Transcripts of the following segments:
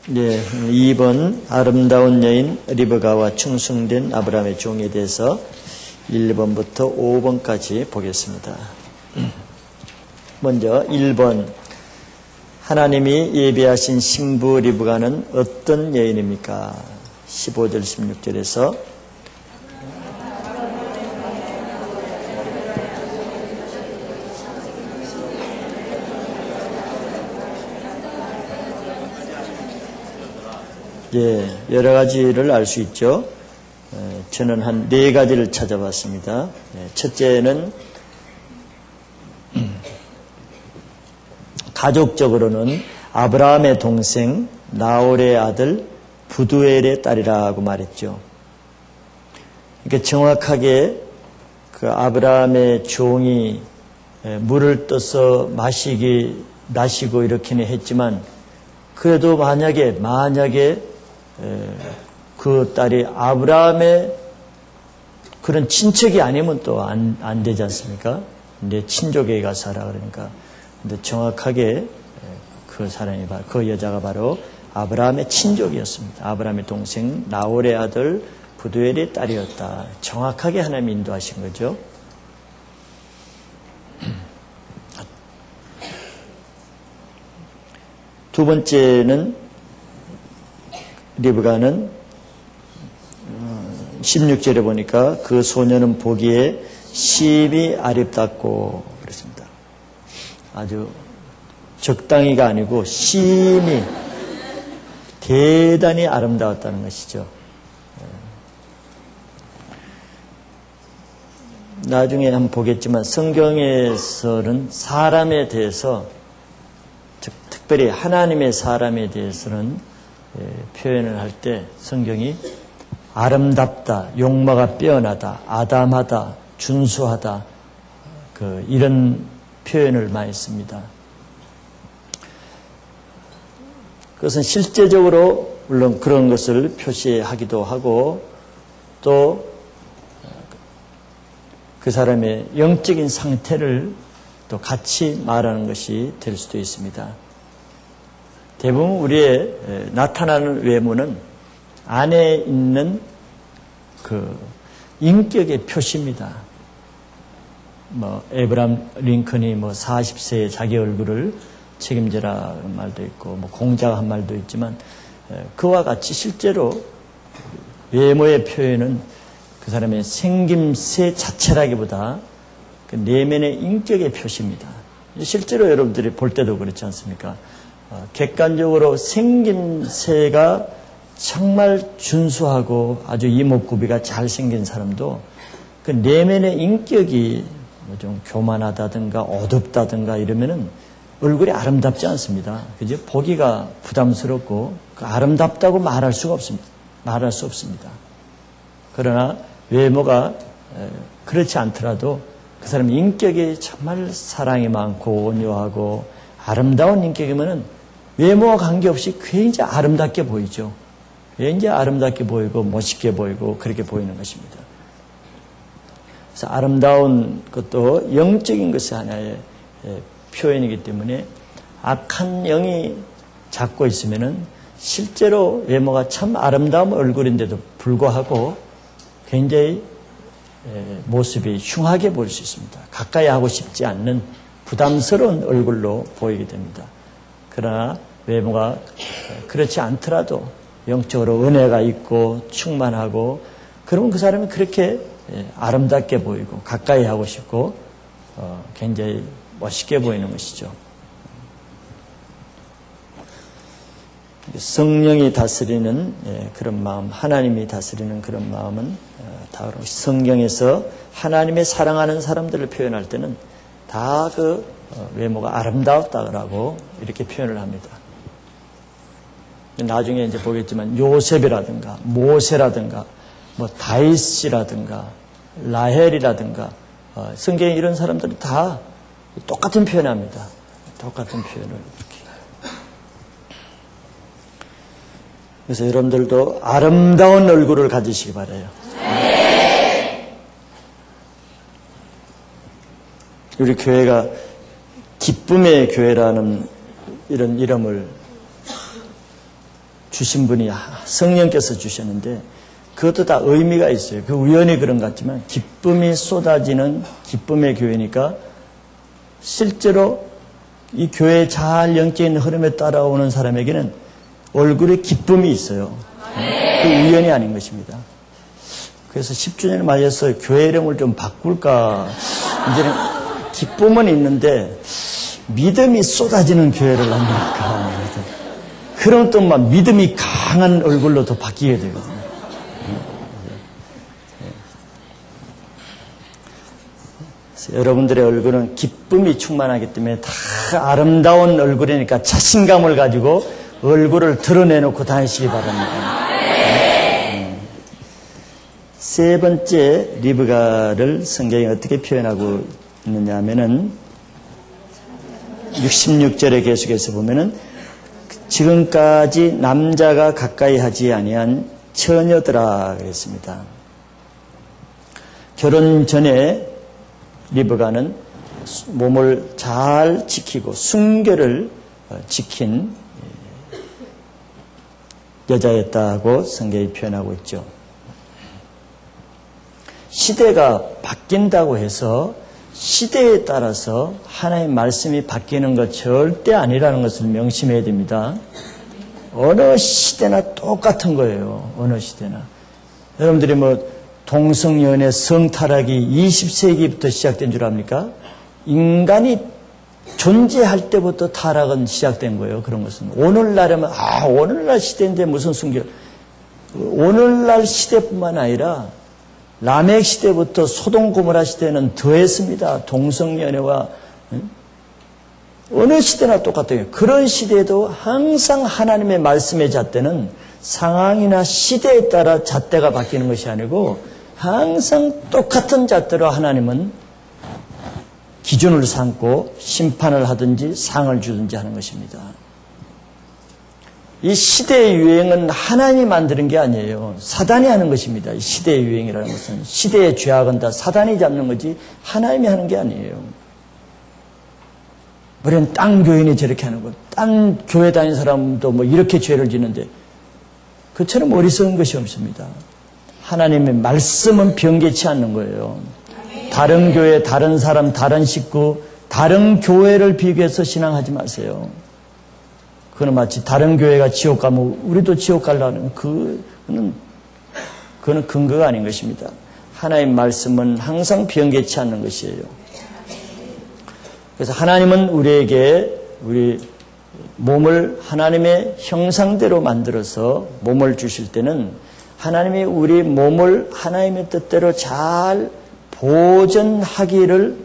네, 2번 아름다운 여인 리브가와 충성된 아브라함의 종에 대해서 1번부터 5번까지 보겠습니다. 먼저 1번, 하나님이 예비하신 신부 리브가는 어떤 여인입니까? 15절 16절에서 여러 가지를 알 수 있죠. 저는 한 4가지를 찾아봤습니다. 첫째는 가족적으로는 아브라함의 동생 나홀의 아들 부두엘의 딸이라고 말했죠. 그러니까 정확하게 그 아브라함의 종이 물을 떠서 마시고 이렇게는 했지만 그래도 만약에 그 딸이 아브라함의 그런 친척이 아니면 또 안 되지 않습니까? 내 친족에 가서 하라 그러니까. 근데 정확하게 그 여자가 바로 아브라함의 친족이었습니다. 아브라함의 동생 나홀의 아들 부두엘의 딸이었다. 정확하게 하나님이 인도하신 거죠. 두 번째는 리브가는 16절에 보니까 그 소녀는 보기에 심히 아름답고 그랬습니다. 아주 적당히가 아니고 심히 대단히 아름다웠다는 것이죠. 나중에 한번 보겠지만 성경에서는 사람에 대해서 특별히 하나님의 사람에 대해서는 표현을 할 때 성경이 아름답다, 용모가 빼어나다, 아담하다, 준수하다 이런 표현을 많이 씁니다. 그것은 실제적으로 물론 그런 것을 표시하기도 하고 또 그 사람의 영적인 상태를 또 같이 말하는 것이 될 수도 있습니다. 대부분 우리의 나타나는 외모는 안에 있는 그 인격의 표시입니다. 에브라함 링컨이 40세에 자기 얼굴을 책임져라는 말도 있고 공자가 한 말도 있지만 그와 같이 실제로 외모의 표현은 그 사람의 생김새 자체라기보다 그 내면의 인격의 표시입니다. 실제로 여러분들이 볼 때도 그렇지 않습니까? 객관적으로 생김새가 정말 준수하고 아주 이목구비가 잘생긴 사람도 그 내면의 인격이 좀 교만하다든가 어둡다든가 이러면은 얼굴이 아름답지 않습니다. 그죠? 보기가 부담스럽고 그 아름답다고 말할 수 없습니다. 그러나 외모가 그렇지 않더라도 그 사람의 인격이 정말 사랑이 많고 온유하고 아름다운 인격이면은 외모와 관계없이 굉장히 아름답게 보이죠. 굉장히 아름답게 보이고 멋있게 보이고 그렇게 보이는 것입니다. 그래서 아름다운 것도 영적인 것이 하나의 표현이기 때문에 악한 영이 잡고 있으면은 실제로 외모가 참 아름다운 얼굴인데도 불구하고 굉장히 모습이 흉하게 보일 수 있습니다. 가까이 하고 싶지 않는 부담스러운 얼굴로 보이게 됩니다. 그러나 외모가 그렇지 않더라도 영적으로 은혜가 있고 충만하고 그러면 그 사람이 그렇게 아름답게 보이고 가까이 하고 싶고 굉장히 멋있게 보이는 것이죠. 성령이 다스리는 그런 마음, 하나님이 다스리는 그런 마음은 다 성경에서 하나님의 사랑하는 사람들을 표현할 때는 다 그 외모가 아름다웠다라고 이렇게 표현을 합니다. 나중에 이제 보겠지만 요셉이라든가 모세라든가 다윗이라든가 라헬이라든가 성경에 이런 사람들이 다 똑같은 표현을 합니다. 똑같은 표현을 이렇게. 그래서 여러분들도 아름다운 얼굴을 가지시기 바라요. 우리 교회가 기쁨의 교회라는 이런 이름을 주신 분이 성령께서 주셨는데 그것도 다 의미가 있어요. 그 우연히 그런 것 같지만 기쁨이 쏟아지는 기쁨의 교회니까 실제로 이 교회 잘 영적인 흐름에 따라오는 사람에게는 얼굴에 기쁨이 있어요. 그 우연이 아닌 것입니다. 그래서 10주년을 맞이해서 교회 이름을 좀 바꿀까. 이제는 기쁨은 있는데 믿음이 쏟아지는 교회를 만들까. 그럼 또 막 믿음이 강한 얼굴로 더 바뀌게 되거든요. 여러분들의 얼굴은 기쁨이 충만하기 때문에 다 아름다운 얼굴이니까 자신감을 가지고 얼굴을 드러내놓고 다니시기 바랍니다. 세 번째 리브가를 성경이 어떻게 표현하고 있느냐 하면은 66절에 계속해서 보면은 지금까지 남자가 가까이 하지 아니한 처녀들아 그랬습니다. 결혼 전에 리브가는 몸을 잘 지키고 순결을 지킨 여자였다고 성경이 표현하고 있죠. 시대가 바뀐다고 해서 시대에 따라서 하나님의 말씀이 바뀌는 것 절대 아니라는 것을 명심해야 됩니다. 어느 시대나 똑같은 거예요. 어느 시대나. 여러분들이 동성연애 성타락이 20세기부터 시작된 줄 압니까? 인간이 존재할 때부터 타락은 시작된 거예요. 그런 것은. 오늘날이면 오늘날 시대인데 무슨 순결. 오늘날 시대뿐만 아니라 라멕 시대부터 소돔 고모라 시대는 더했습니다. 동성연애와 어느 시대나 똑같아요. 그런 시대에도 항상 하나님의 말씀의 잣대는 상황이나 시대에 따라 잣대가 바뀌는 것이 아니고 항상 똑같은 잣대로 하나님은 기준을 삼고 심판을 하든지 상을 주든지 하는 것입니다. 이 시대의 유행은 하나님이 만드는 게 아니에요. 사단이 하는 것입니다. 이 시대의 유행이라는 것은. 시대의 죄악은 다 사단이 잡는 거지 하나님이 하는 게 아니에요. 우리는 딴 교인이 저렇게 하는 것, 딴 교회 다니는 사람도 이렇게 죄를 짓는데 그처럼 어리석은 것이 없습니다. 하나님의 말씀은 변개치 않는 거예요. 다른 교회, 다른 사람, 다른 식구, 다른 교회를 비교해서 신앙하지 마세요. 그는 마치 다른 교회가 지옥 가면 우리도 지옥 가려는 그거는 근거가 아닌 것입니다. 하나님의 말씀은 항상 변개치 않는 것이에요. 그래서 하나님은 우리에게 우리 몸을 하나님의 형상대로 만들어서 몸을 주실 때는 하나님이 우리 몸을 하나님의 뜻대로 잘 보존하기를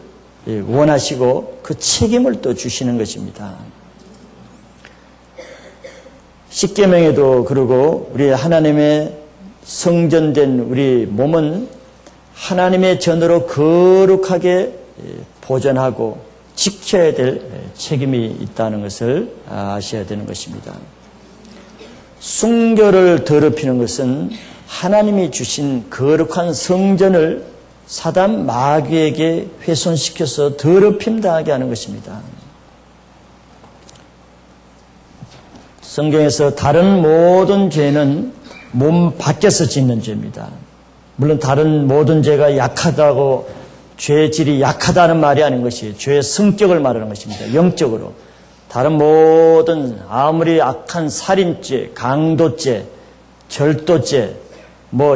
원하시고 그 책임을 또 주시는 것입니다. 십계명에도 그러고 우리 하나님의 성전된 우리 몸은 하나님의 전으로 거룩하게 보존하고 지켜야 될 책임이 있다는 것을 아셔야 되는 것입니다. 순결을 더럽히는 것은 하나님이 주신 거룩한 성전을 사단 마귀에게 훼손시켜서 더럽힘 당하게 하는 것입니다. 성경에서 다른 모든 죄는 몸 밖에서 짓는 죄입니다. 물론 다른 모든 죄가 약하다고 죄의 질이 약하다는 말이 아닌 것이에요. 죄의 성격을 말하는 것입니다. 영적으로. 다른 모든 아무리 악한 살인죄, 강도죄, 절도죄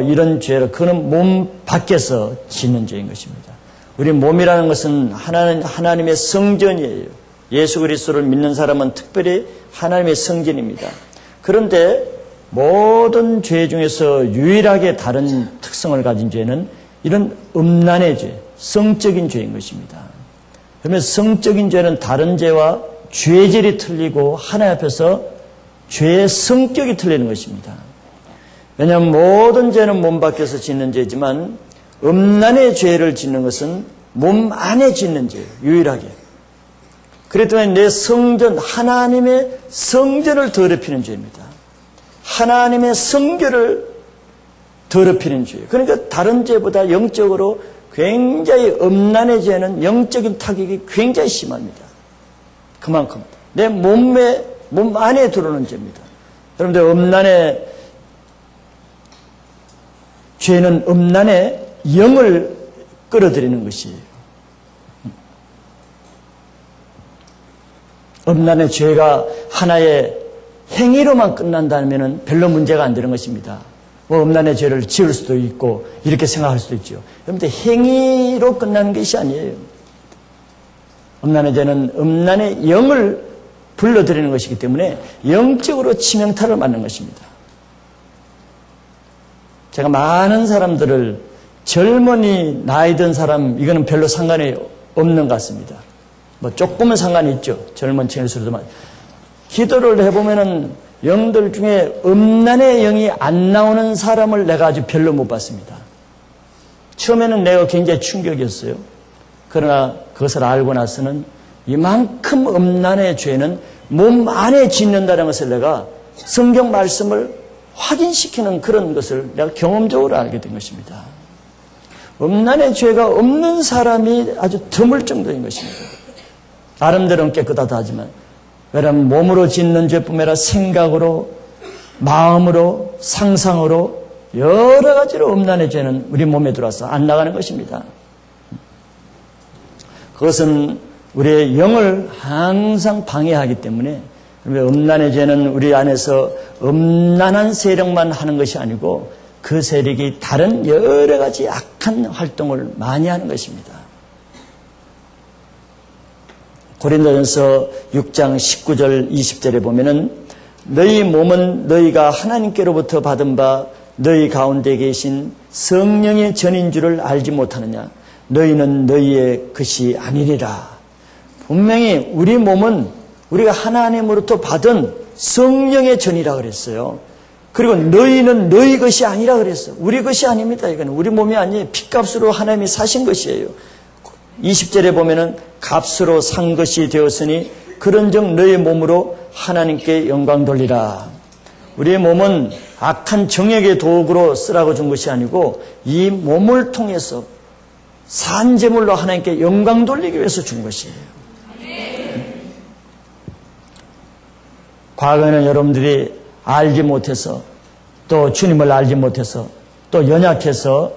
이런 죄를 그는 몸 밖에서 짓는 죄인 것입니다. 우리 몸이라는 것은 하나님의 성전이에요. 예수 그리스도를 믿는 사람은 특별히 하나님의 성전입니다. 그런데 모든 죄 중에서 유일하게 다른 특성을 가진 죄는 이런 음란의 죄, 성적인 죄인 것입니다. 그러면 성적인 죄는 다른 죄와 죄질이 틀리고 하나님 앞에서 죄의 성격이 틀리는 것입니다. 왜냐하면 모든 죄는 몸 밖에서 짓는 죄지만 음란의 죄를 짓는 것은 몸 안에 짓는 죄예요. 유일하게. 그렇기 때문에 내 성전, 하나님의 성전을 더럽히는 죄입니다. 하나님의 성결을 더럽히는 죄예요. 그러니까 다른 죄보다 영적으로 굉장히 음란의 죄는 영적인 타격이 굉장히 심합니다. 그만큼 내 몸 안에 들어오는 죄입니다. 여러분들 음란의 죄는 음란의 영을 끌어들이는 것이에요. 음란의 죄가 하나의 행위로만 끝난다면 별로 문제가 안 되는 것입니다. 음란의 죄를 지을 수도 있고 이렇게 생각할 수도 있죠. 그런데 행위로 끝나는 것이 아니에요. 음란의 죄는 음란의 영을 불러들이는 것이기 때문에 영적으로 치명타를 맞는 것입니다. 제가 많은 사람들을 젊은이 나이 든 사람 이거는 별로 상관이 없는 것 같습니다. 뭐 조금은 상관이 있죠. 젊은 층에서도 기도를 해보면은 영들 중에 음란의 영이 안 나오는 사람을 내가 아주 별로 못 봤습니다. 처음에는 내가 굉장히 충격이었어요. 그러나 그것을 알고 나서는 이만큼 음란의 죄는 몸 안에 짓는다는 것을 내가 성경 말씀을 확인시키는 그런 것을 내가 경험적으로 알게 된 것입니다. 음란의 죄가 없는 사람이 아주 드물 정도인 것입니다. 나름대로는 깨끗하다 하지만 왜냐하면 몸으로 짓는 죄뿐만 아니라 생각으로, 마음으로, 상상으로 여러 가지로 음란의 죄는 우리 몸에 들어와서 안 나가는 것입니다. 그것은 우리의 영을 항상 방해하기 때문에 음란의 죄는 우리 안에서 음란한 세력만 하는 것이 아니고 그 세력이 다른 여러 가지 악한 활동을 많이 하는 것입니다. 고린도전서 6장 19절 20절에 보면은 너희 몸은 너희가 하나님께로부터 받은 바 너희 가운데 계신 성령의 전인 줄을 알지 못하느냐. 너희는 너희의 것이 아니리라. 분명히 우리 몸은 우리가 하나님으로부터 받은 성령의 전이라 그랬어요. 그리고 너희는 너희 것이 아니라 그랬어요. 우리 것이 아닙니다. 이건 우리 몸이 아니에요. 핏값으로 하나님이 사신 것이에요. 20절에 보면은 값으로 산 것이 되었으니 그런즉 너희 몸으로 하나님께 영광 돌리라. 우리의 몸은 악한 정욕의 도구로 쓰라고 준 것이 아니고 이 몸을 통해서 산 제물로 하나님께 영광 돌리기 위해서 준 것이에요. 과거에는 여러분들이 알지 못해서 또 주님을 알지 못해서 또 연약해서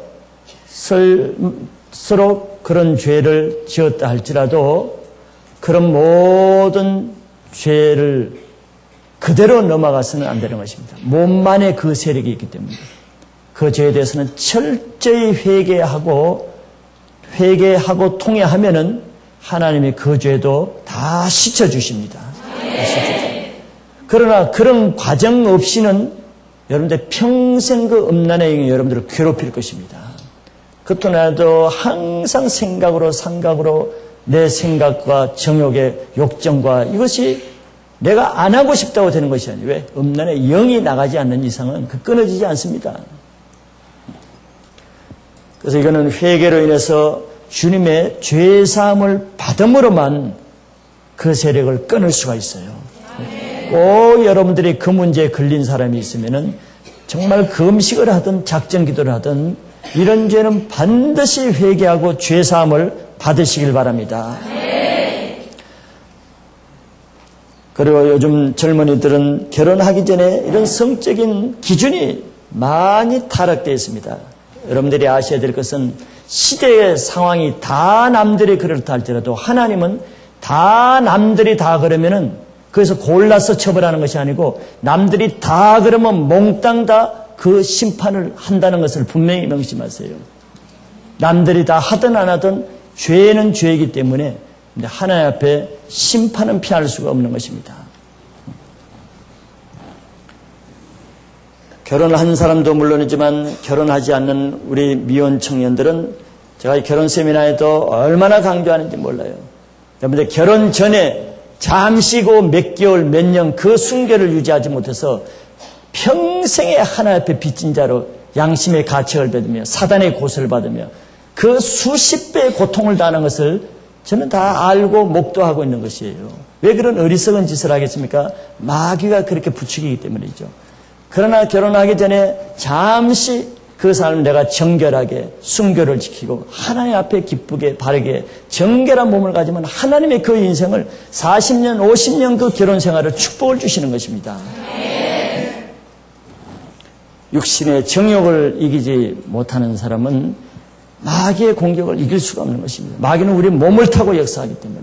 서로 그런 죄를 지었다 할지라도 그런 모든 죄를 그대로 넘어가서는 안 되는 것입니다. 몸만의 그 세력이 있기 때문에 그 죄에 대해서는 철저히 회개하고 통회하면은 하나님이 그 죄도 다 씻어주십니다. 그러나 그런 과정 없이는 여러분들 평생 그 음란의 영이 여러분들을 괴롭힐 것입니다. 그것도 항상 생각으로 내 생각과 정욕의 욕정과 이것이 내가 안 하고 싶다고 되는 것이 아니에요. 왜? 음란의 영이 나가지 않는 이상은 그 끊어지지 않습니다. 그래서 이거는 회개로 인해서 주님의 죄사함을 받음으로만 그 세력을 끊을 수가 있어요. 꼭 여러분들이 그 문제에 걸린 사람이 있으면은 정말 금식을 하든 작정 기도를 하든 이런 죄는 반드시 회개하고 죄사함을 받으시길 바랍니다. 그리고 요즘 젊은이들은 결혼하기 전에 이런 성적인 기준이 많이 타락되어 있습니다. 여러분들이 아셔야 될 것은 시대의 상황이 다 남들이 그렇다 할지라도 하나님은 다 남들이 다 그러면은 그래서 골라서 처벌하는 것이 아니고 남들이 다 그러면 몽땅 다 그 심판을 한다는 것을 분명히 명심하세요. 남들이 다 하든 안 하든 죄는 죄이기 때문에 하나님 앞에 심판은 피할 수가 없는 것입니다. 결혼을 한 사람도 물론이지만 결혼하지 않는 우리 미혼 청년들은 제가 결혼 세미나에도 얼마나 강조하는지 몰라요. 여러분들 결혼 전에 잠시고 몇 개월, 몇 년 그 순결을 유지하지 못해서 평생에 하나님 앞에 빚진 자로 양심의 가책을 받으며 사단의 고소를 받으며 그 수십 배의 고통을 당하는 것을 저는 다 알고 목도하고 있는 것이에요. 왜 그런 어리석은 짓을 하겠습니까? 마귀가 그렇게 부추기기 때문이죠. 그러나 결혼하기 전에 잠시 그 사람을 내가 정결하게 순결을 지키고 하나님 앞에 기쁘게 바르게 정결한 몸을 가지면 하나님의 그 인생을 40년 50년 그 결혼 생활을 축복을 주시는 것입니다. 육신의 정욕을 이기지 못하는 사람은 마귀의 공격을 이길 수가 없는 것입니다. 마귀는 우리 몸을 타고 역사하기 때문에.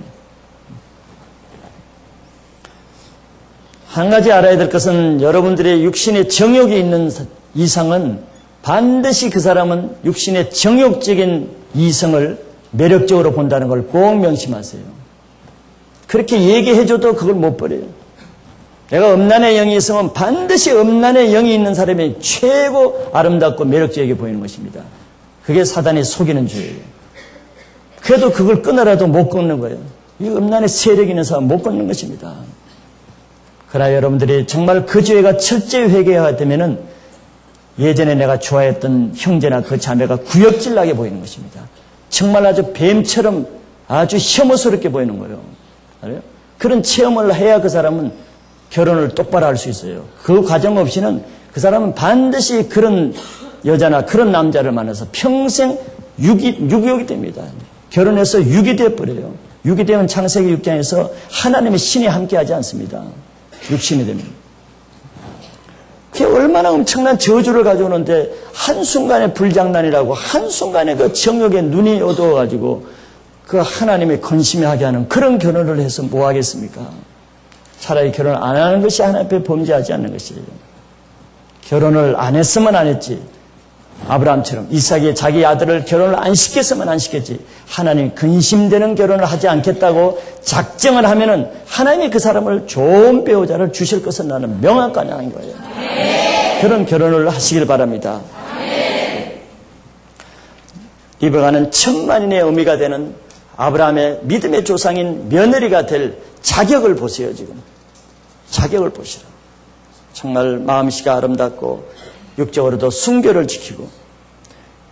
한 가지 알아야 될 것은 여러분들의 육신의 정욕이 있는 이상은 반드시 그 사람은 육신의 정욕적인 이성을 매력적으로 본다는 걸 꼭 명심하세요. 그렇게 얘기해줘도 그걸 못 버려요. 내가 음란의 영이 있으면 반드시 음란의 영이 있는 사람이 최고 아름답고 매력적이게 보이는 것입니다. 그게 사단이 속이는 죄예요. 그래도 그걸 끊으라도 못 끊는 거예요. 이 음란의 세력이 있는 사람은 못 끊는 것입니다. 그러나 여러분들이 정말 그 죄가 철저히 회개해야 되면은 예전에 내가 좋아했던 형제나 그 자매가 구역질 나게 보이는 것입니다. 정말 아주 뱀처럼 아주 혐오스럽게 보이는 거예요. 알아요? 그런 체험을 해야 그 사람은 결혼을 똑바로 할 수 있어요. 그 과정 없이는 그 사람은 반드시 그런 여자나 그런 남자를 만나서 평생 유기욕이 됩니다. 결혼해서 육이 되어버려요. 육이 되면 창세기 6장에서 하나님의 신이 함께하지 않습니다. 육신이 됩니다. 그게 얼마나 엄청난 저주를 가져오는데 한순간에 불장난이라고 한순간에 그 정욕에 눈이 어두워가지고 그 하나님의 건심하게 하는 그런 결혼을 해서 뭐 하겠습니까? 차라리 결혼 안 하는 것이 하나님 앞에 범죄하지 않는 것이에요. 결혼을 안 했으면 안 했지. 아브라함처럼 이삭이 자기 아들을 결혼을 안 시켰으면 안 시켰지. 하나님이 근심되는 결혼을 하지 않겠다고 작정을 하면은 하나님이 그 사람을 좋은 배우자를 주실 것은 나는 명확하냐는 거예요. 그런 결혼을 하시길 바랍니다. 리브가는 천만인의 의미가 되는 아브라함의 믿음의 조상인 며느리가 될 자격을 보세요. 지금 자격을 보시라. 정말 마음씨가 아름답고 육적으로도 순교를 지키고,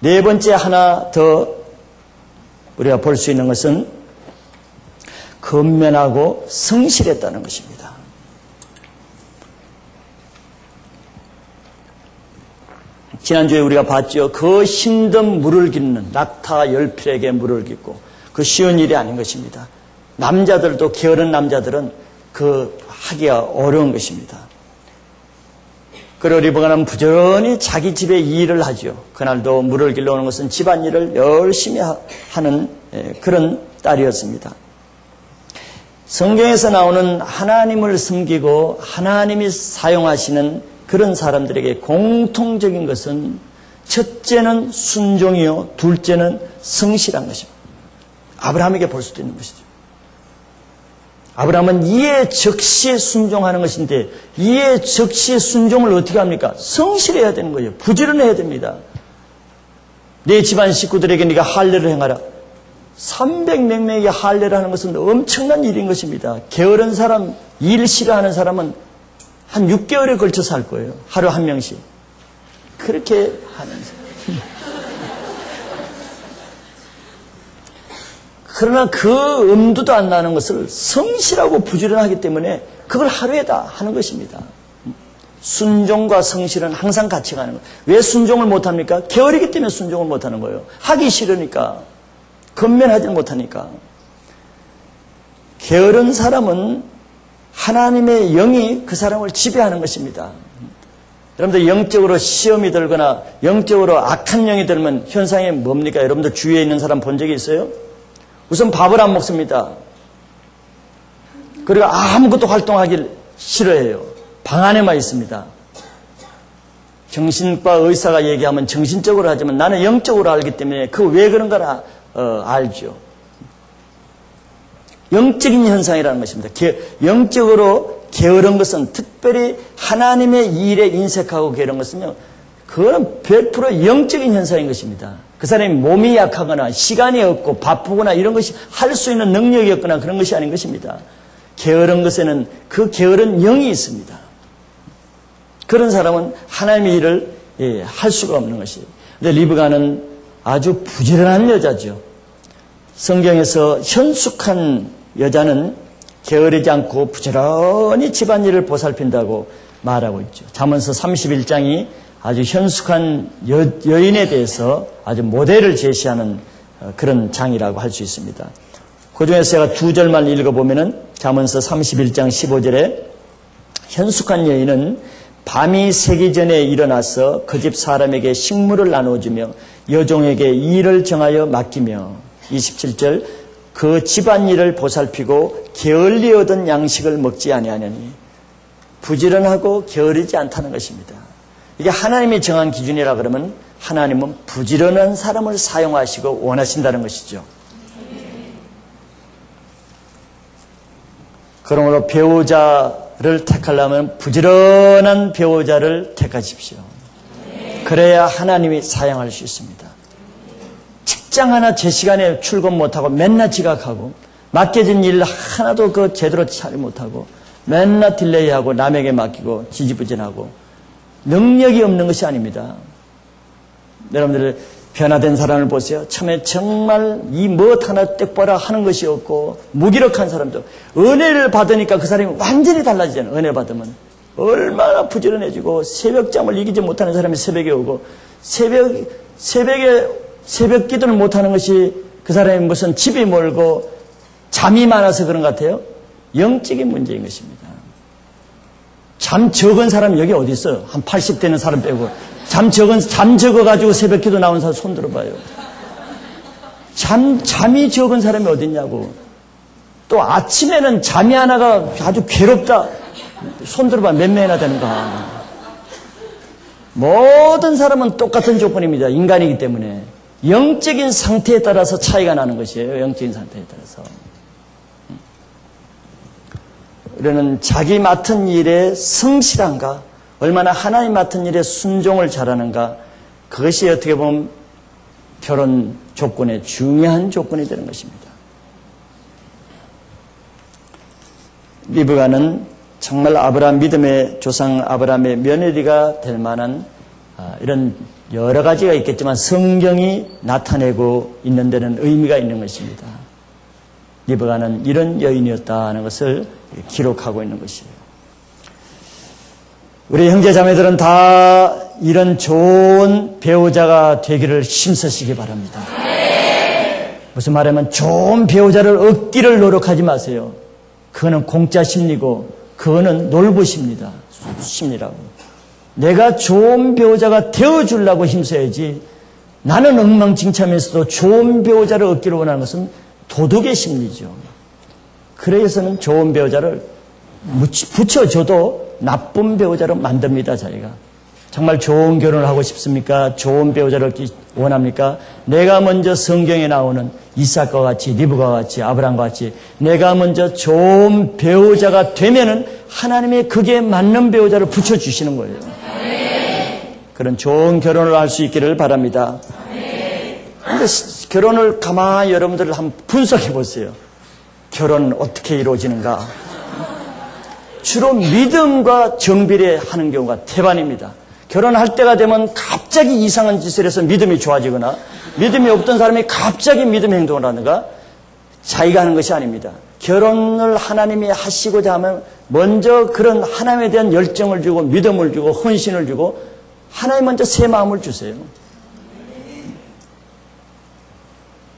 네 번째 하나 더 우리가 볼 수 있는 것은 근면하고 성실했다는 것입니다. 지난주에 우리가 봤죠. 그 힘든 물을 깃는 낙타 열필에게 물을 깃고, 그 쉬운 일이 아닌 것입니다. 남자들도 게으른 남자들은 그 하기가 어려운 것입니다. 그리고 리브가는 부지런히 자기 집에 일을 하죠. 그날도 물을 길러오는 것은 집안일을 열심히 하는 그런 딸이었습니다. 성경에서 나오는 하나님을 섬기고 하나님이 사용하시는 그런 사람들에게 공통적인 것은 첫째는 순종이요, 둘째는 성실한 것입니다. 아브라함에게 볼 수도 있는 것이죠. 아브라함은 이에 즉시 순종하는 것인데, 이에 즉시 순종을 어떻게 합니까? 성실해야 되는 거예요. 부지런해야 됩니다. 내 집안 식구들에게 네가 할례를 행하라. 300몇 명에게 할례를 하는 것은 엄청난 일인 것입니다. 게으른 사람, 일 싫어하는 사람은 한 6개월에 걸쳐서 할 거예요. 하루 한 명씩. 그렇게 하는 사람. 그러나 그 엄두도 안 나는 것을 성실하고 부지런하기 때문에 그걸 하루에 다 하는 것입니다. 순종과 성실은 항상 같이 가는 거예요. 왜 순종을 못합니까? 게으르기 때문에 순종을 못하는 거예요. 하기 싫으니까. 근면하지 못하니까. 게으른 사람은 하나님의 영이 그 사람을 지배하는 것입니다. 여러분들 영적으로 시험이 들거나 영적으로 악한 영이 들면 현상이 뭡니까? 여러분들 주위에 있는 사람 본 적이 있어요? 우선 밥을 안 먹습니다. 그리고 아무것도 활동하기 싫어해요. 방 안에만 있습니다. 정신과 의사가 얘기하면 정신적으로 하지만 나는 영적으로 알기 때문에 그 왜 그런 걸 알죠. 영적인 현상이라는 것입니다. 영적으로 게으른 것은, 특별히 하나님의 일에 인색하고 게으른 것은요, 그건 100% 영적인 현상인 것입니다. 그 사람이 몸이 약하거나 시간이 없고 바쁘거나 이런 것이 할 수 있는 능력이 없거나 그런 것이 아닌 것입니다. 게으른 것에는 그 게으른 영이 있습니다. 그런 사람은 하나님의 일을 할 수가 없는 것이에요. 그런데 리브가는 아주 부지런한 여자죠. 성경에서 현숙한 여자는 게으르지 않고 부지런히 집안일을 보살핀다고 말하고 있죠. 잠언서 31장이 아주 현숙한 여인에 대해서 아주 모델을 제시하는 그런 장이라고 할 수 있습니다. 그 중에서 제가 두 절만 읽어보면은 잠언서 31장 15절에 현숙한 여인은 밤이 새기 전에 일어나서 그 집 사람에게 식물을 나누어주며 여종에게 일을 정하여 맡기며 27절 그 집안일을 보살피고 게을리 얻은 양식을 먹지 아니하느니 부지런하고 게으르지 않다는 것입니다. 이게 하나님이 정한 기준이라 그러면 하나님은 부지런한 사람을 사용하시고 원하신다는 것이죠. 그러므로 배우자를 택하려면 부지런한 배우자를 택하십시오. 그래야 하나님이 사용할 수 있습니다. 직장 하나 제 시간에 출근 못하고 맨날 지각하고 맡겨진 일 하나도 제대로 처리 못하고 맨날 딜레이하고 남에게 맡기고 지지부진하고 능력이 없는 것이 아닙니다. 여러분들 변화된 사람을 보세요. 처음에 정말 이 무엇 하나 똑바로 하는 것이 없고 무기력한 사람도 은혜를 받으니까 그 사람이 완전히 달라지잖아요. 은혜 받으면 얼마나 부지런해지고 새벽잠을 이기지 못하는 사람이 새벽에 오고 새벽 기도를 못하는 것이 그 사람이 무슨 집이 멀고 잠이 많아서 그런 것 같아요. 영적인 문제인 것입니다. 잠 적은 사람 여기 어디 있어요? 한 80대는 사람 빼고 잠 적어가지고 새벽 기도 나온 사람 손 들어봐요. 잠이 적은 사람이 어디 있냐고. 또 아침에는 잠이 하나가 아주 괴롭다. 손 들어봐. 몇 명이나 되는가. 모든 사람은 똑같은 조건입니다. 인간이기 때문에. 영적인 상태에 따라서 차이가 나는 것이에요. 영적인 상태에 따라서. 우리는 자기 맡은 일에 성실한가, 얼마나 하나님 맡은 일에 순종을 잘하는가, 그것이 어떻게 보면 결혼 조건의 중요한 조건이 되는 것입니다. 리브가는 정말 아브라함 믿음의 조상 아브라함의 며느리가 될 만한 이런 여러 가지가 있겠지만 성경이 나타내고 있는 데는 의미가 있는 것입니다. 리브가는 이런 여인이었다는 것을 기록하고 있는 것이에요. 우리 형제 자매들은 다 이런 좋은 배우자가 되기를 힘쓰시기 바랍니다. 무슨 말하면 좋은 배우자를 얻기를 노력하지 마세요. 그거는 공짜 심리고 그거는 놀부십니다. 심리라고. 내가 좋은 배우자가 되어주려고 힘써야지, 나는 엉망진창하면서도 좋은 배우자를 얻기를 원하는 것은 도덕의 심리죠. 그래서는 좋은 배우자를 붙여줘도 나쁜 배우자로 만듭니다. 자기가 정말 좋은 결혼을 하고 싶습니까? 좋은 배우자를 얻기 원합니까? 내가 먼저 성경에 나오는 이삭과 같이, 리브가와 같이, 아브라함과 같이 내가 먼저 좋은 배우자가 되면은 하나님이 그게 맞는 배우자를 붙여주시는 거예요. 그런 좋은 결혼을 할 수 있기를 바랍니다. 그런데 결혼을 가만히 여러분들 한번 분석해 보세요. 결혼은 어떻게 이루어지는가? 주로 믿음과 정비례 하는 경우가 태반입니다. 결혼할 때가 되면 갑자기 이상한 짓을 해서 믿음이 좋아지거나 믿음이 없던 사람이 갑자기 믿음 행동을 하는가? 자기가 하는 것이 아닙니다. 결혼을 하나님이 하시고자 하면 먼저 그런 하나님에 대한 열정을 주고 믿음을 주고 헌신을 주고 하나님 먼저 새 마음을 주세요.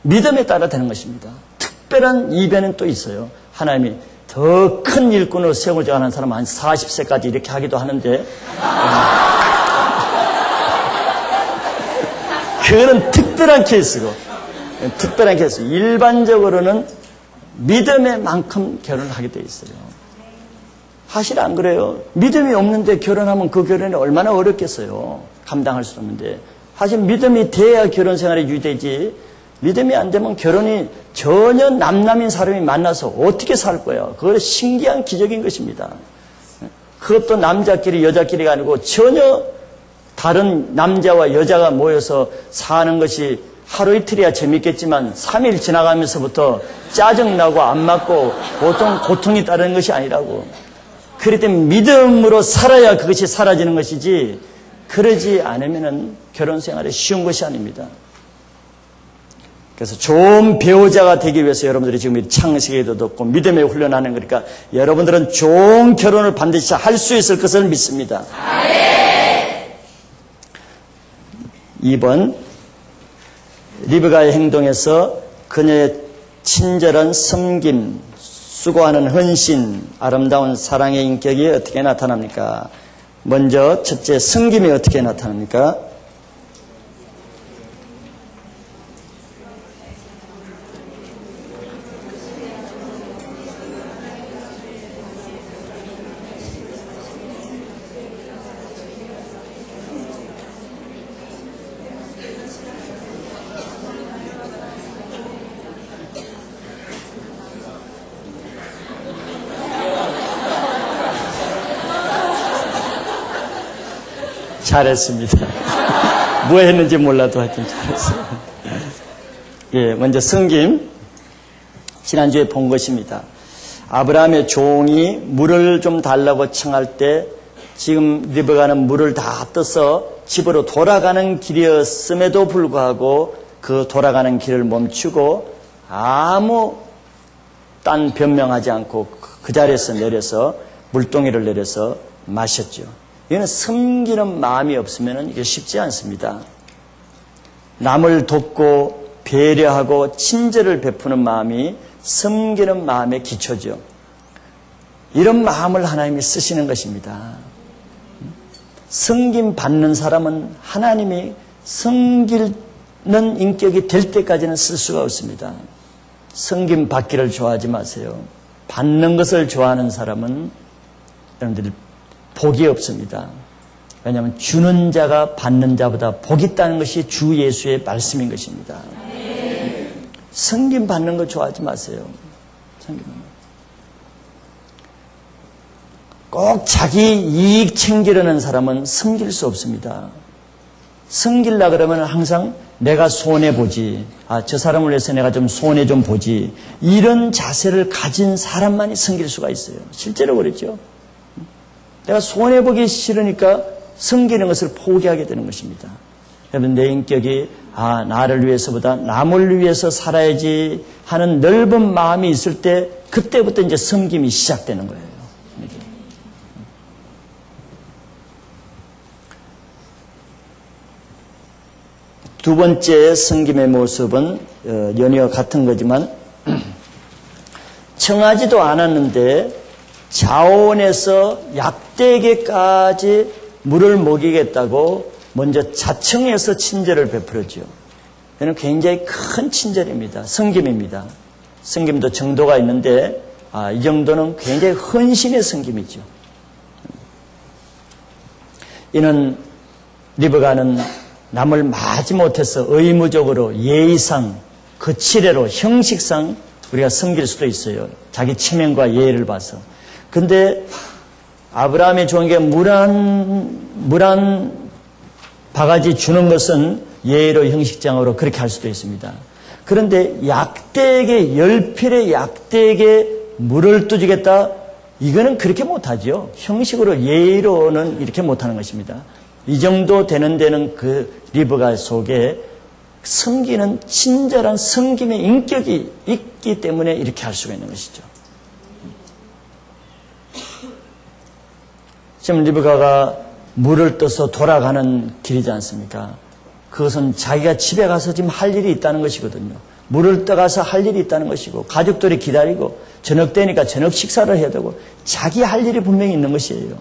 믿음에 따라 되는 것입니다. 특별한 이변은 또 있어요. 하나님이 더 큰 일꾼으로 세우고자 하는 사람은 한 40세까지 이렇게 하기도 하는데 그거는 특별한 케이스고, 특별한 케이스. 일반적으로는 믿음에 만큼 결혼을 하게 돼 있어요. 사실 안 그래요. 믿음이 없는데 결혼하면 그 결혼이 얼마나 어렵겠어요. 감당할 수 없는데. 사실 믿음이 돼야 결혼 생활이 유지되지, 믿음이 안 되면 결혼이 전혀 남남인 사람이 만나서 어떻게 살 거야. 그거 신기한 기적인 것입니다. 그것도 남자끼리 여자끼리가 아니고 전혀 다른 남자와 여자가 모여서 사는 것이 하루 이틀이야 재밌겠지만 3일 지나가면서부터 짜증나고 안 맞고 고통이 따르는 것이 아니라고. 그렇기 때문에 믿음으로 살아야 그것이 사라지는 것이지, 그러지 않으면 결혼 생활이 쉬운 것이 아닙니다. 그래서 좋은 배우자가 되기 위해서 여러분들이 지금 창세기도 듣고 믿음에 훈련하는 거니까 여러분들은 좋은 결혼을 반드시 할 수 있을 것을 믿습니다. 2번, 리브가의 행동에서 그녀의 친절한 섬김, 수고하는 헌신, 아름다운 사랑의 인격이 어떻게 나타납니까? 먼저 첫째, 섬김이 어떻게 나타납니까? 잘했습니다. 뭐 했는지 몰라도 하여튼 잘했어요. 예, 먼저 섬김. 지난주에 본 것입니다. 아브라함의 종이 물을 좀 달라고 청할 때 지금 리브가는 물을 다 떠서 집으로 돌아가는 길이었음에도 불구하고 그 돌아가는 길을 멈추고 아무 딴 변명하지 않고 그 자리에서 내려서 물동이를 내려서 마셨죠. 이거는 섬기는 마음이 없으면 이게 쉽지 않습니다. 남을 돕고 배려하고 친절을 베푸는 마음이 섬기는 마음의 기초죠. 이런 마음을 하나님이 쓰시는 것입니다. 섬김 받는 사람은 하나님이 섬기는 인격이 될 때까지는 쓸 수가 없습니다. 섬김 받기를 좋아하지 마세요. 받는 것을 좋아하는 사람은 여러분들이 복이 없습니다. 왜냐하면 주는 자가 받는 자보다 복이 있다는 것이 주 예수의 말씀인 것입니다. 섬김 받는 거 좋아하지 마세요. 꼭 자기 이익 챙기려는 사람은 섬길 수 없습니다. 섬기려 그러면 항상 내가 손해보지, 저 사람을 위해서 내가 좀 손해 좀 보지, 이런 자세를 가진 사람만이 섬길 수가 있어요. 실제로 그렇죠. 내가 손해보기 싫으니까 섬기는 것을 포기하게 되는 것입니다. 여러분, 내 인격이 나를 위해서보다 남을 위해서 살아야지 하는 넓은 마음이 있을 때 그때부터 이제 섬김이 시작되는 거예요. 두 번째 섬김의 모습은 연이어 같은 거지만 청하지도 않았는데 자원에서 약대에게까지 물을 먹이겠다고 먼저 자청해서 친절을 베풀었죠. 이는 굉장히 큰 친절입니다. 섬김입니다. 섬김도 정도가 있는데 이 정도는 굉장히 헌신의 섬김이죠. 이는 리브가는 남을 마지못해서 의무적으로 예의상, 거칠애로 형식상 우리가 섬길 수도 있어요. 자기 체면과 예의를 봐서. 근데 아브라함의 종에게 물 한 바가지 주는 것은 예의로 형식장으로 그렇게 할 수도 있습니다. 그런데 약대에게, 열필의 약대에게 물을 뚜주겠다? 이거는 그렇게 못하죠. 형식으로 예의로는 이렇게 못하는 것입니다. 이 정도 되는 데는 그 리브가 속에 섬기는 친절한 섬김의 인격이 있기 때문에 이렇게 할 수가 있는 것이죠. 지금 리브가가 물을 떠서 돌아가는 길이지 않습니까? 그것은 자기가 집에 가서 지금 할 일이 있다는 것이거든요. 물을 떠가서 할 일이 있다는 것이고 가족들이 기다리고 저녁 때니까 저녁 식사를 해야 되고 자기 할 일이 분명히 있는 것이에요.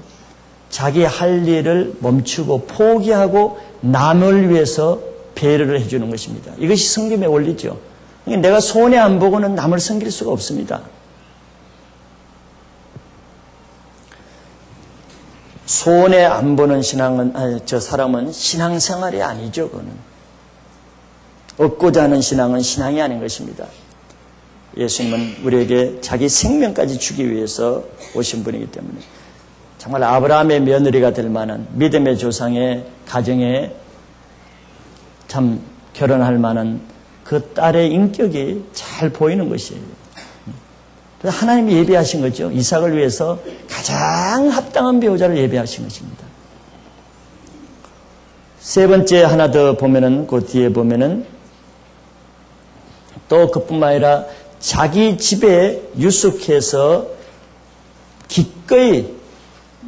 자기 할 일을 멈추고 포기하고 남을 위해서 배려를 해주는 것입니다. 이것이 섬김의 원리죠. 내가 손해 안 보고는 남을 섬길 수가 없습니다. 손해 안 보는 사람은 신앙생활이 아니죠. 그거는 얻고자 하는 신앙은 신앙이 아닌 것입니다. 예수님은 우리에게 자기 생명까지 주기 위해서 오신 분이기 때문에 정말 아브라함의 며느리가 될 만한 믿음의 조상의 가정에 참 결혼할 만한 그 딸의 인격이 잘 보이는 것이에요. 하나님이 예비하신 거죠. 이삭을 위해서 가장 합당한 배우자를 예비하신 것입니다. 세 번째 하나 더 보면은 그 뒤에 보면은 또 그뿐만 아니라 자기 집에 유숙해서 기꺼이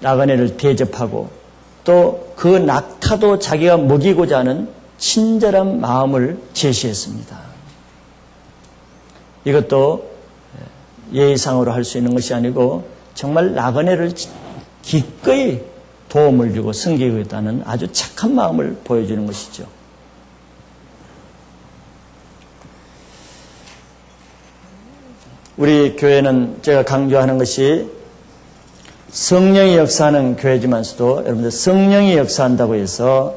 나그네를 대접하고 또 그 낙타도 자기가 먹이고자 하는 친절한 마음을 제시했습니다. 이것도 예의상으로 할 수 있는 것이 아니고 정말 나그네를 기꺼이 도움을 주고 섬기겠다는 아주 착한 마음을 보여주는 것이죠. 우리 교회는 제가 강조하는 것이 성령이 역사하는 교회지만서도 여러분들 성령이 역사한다고 해서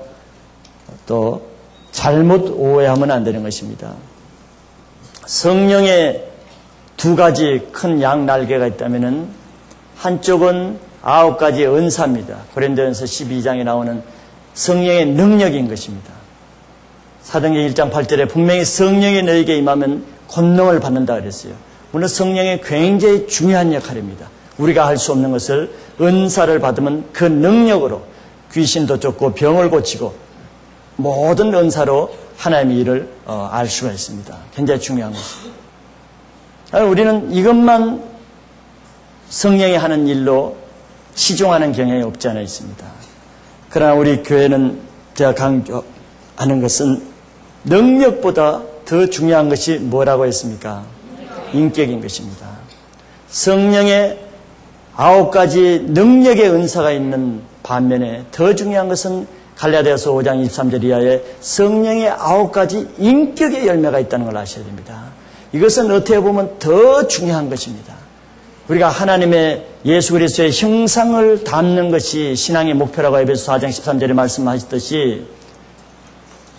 또 잘못 오해하면 안 되는 것입니다. 성령의 두 가지 큰 양 날개가 있다면은 한쪽은 9가지 은사입니다. 고린도전서 12장에 나오는 성령의 능력인 것입니다. 사도행전 1장 8절에 분명히 성령이 너에게 임하면 권능을 받는다 그랬어요. 물론 성령의 굉장히 중요한 역할입니다. 우리가 할 수 없는 것을 은사를 받으면 그 능력으로 귀신도 쫓고 병을 고치고 모든 은사로 하나님의 일을 알 수가 있습니다. 굉장히 중요한 것입니다. 우리는 이것만 성령이 하는 일로 치중하는 경향이 없지 않아 있습니다. 그러나 우리 교회는 제가 강조하는 것은 능력보다 더 중요한 것이 뭐라고 했습니까? 인격인 것입니다. 성령의 9가지 능력의 은사가 있는 반면에 더 중요한 것은 갈라디아서 5장 23절 이하에 성령의 9가지 인격의 열매가 있다는 걸 아셔야 됩니다. 이것은 어떻게 보면 더 중요한 것입니다. 우리가 하나님의 예수 그리스도의 형상을 담는 것이 신앙의 목표라고 에베소 4장 13절에 말씀하셨듯이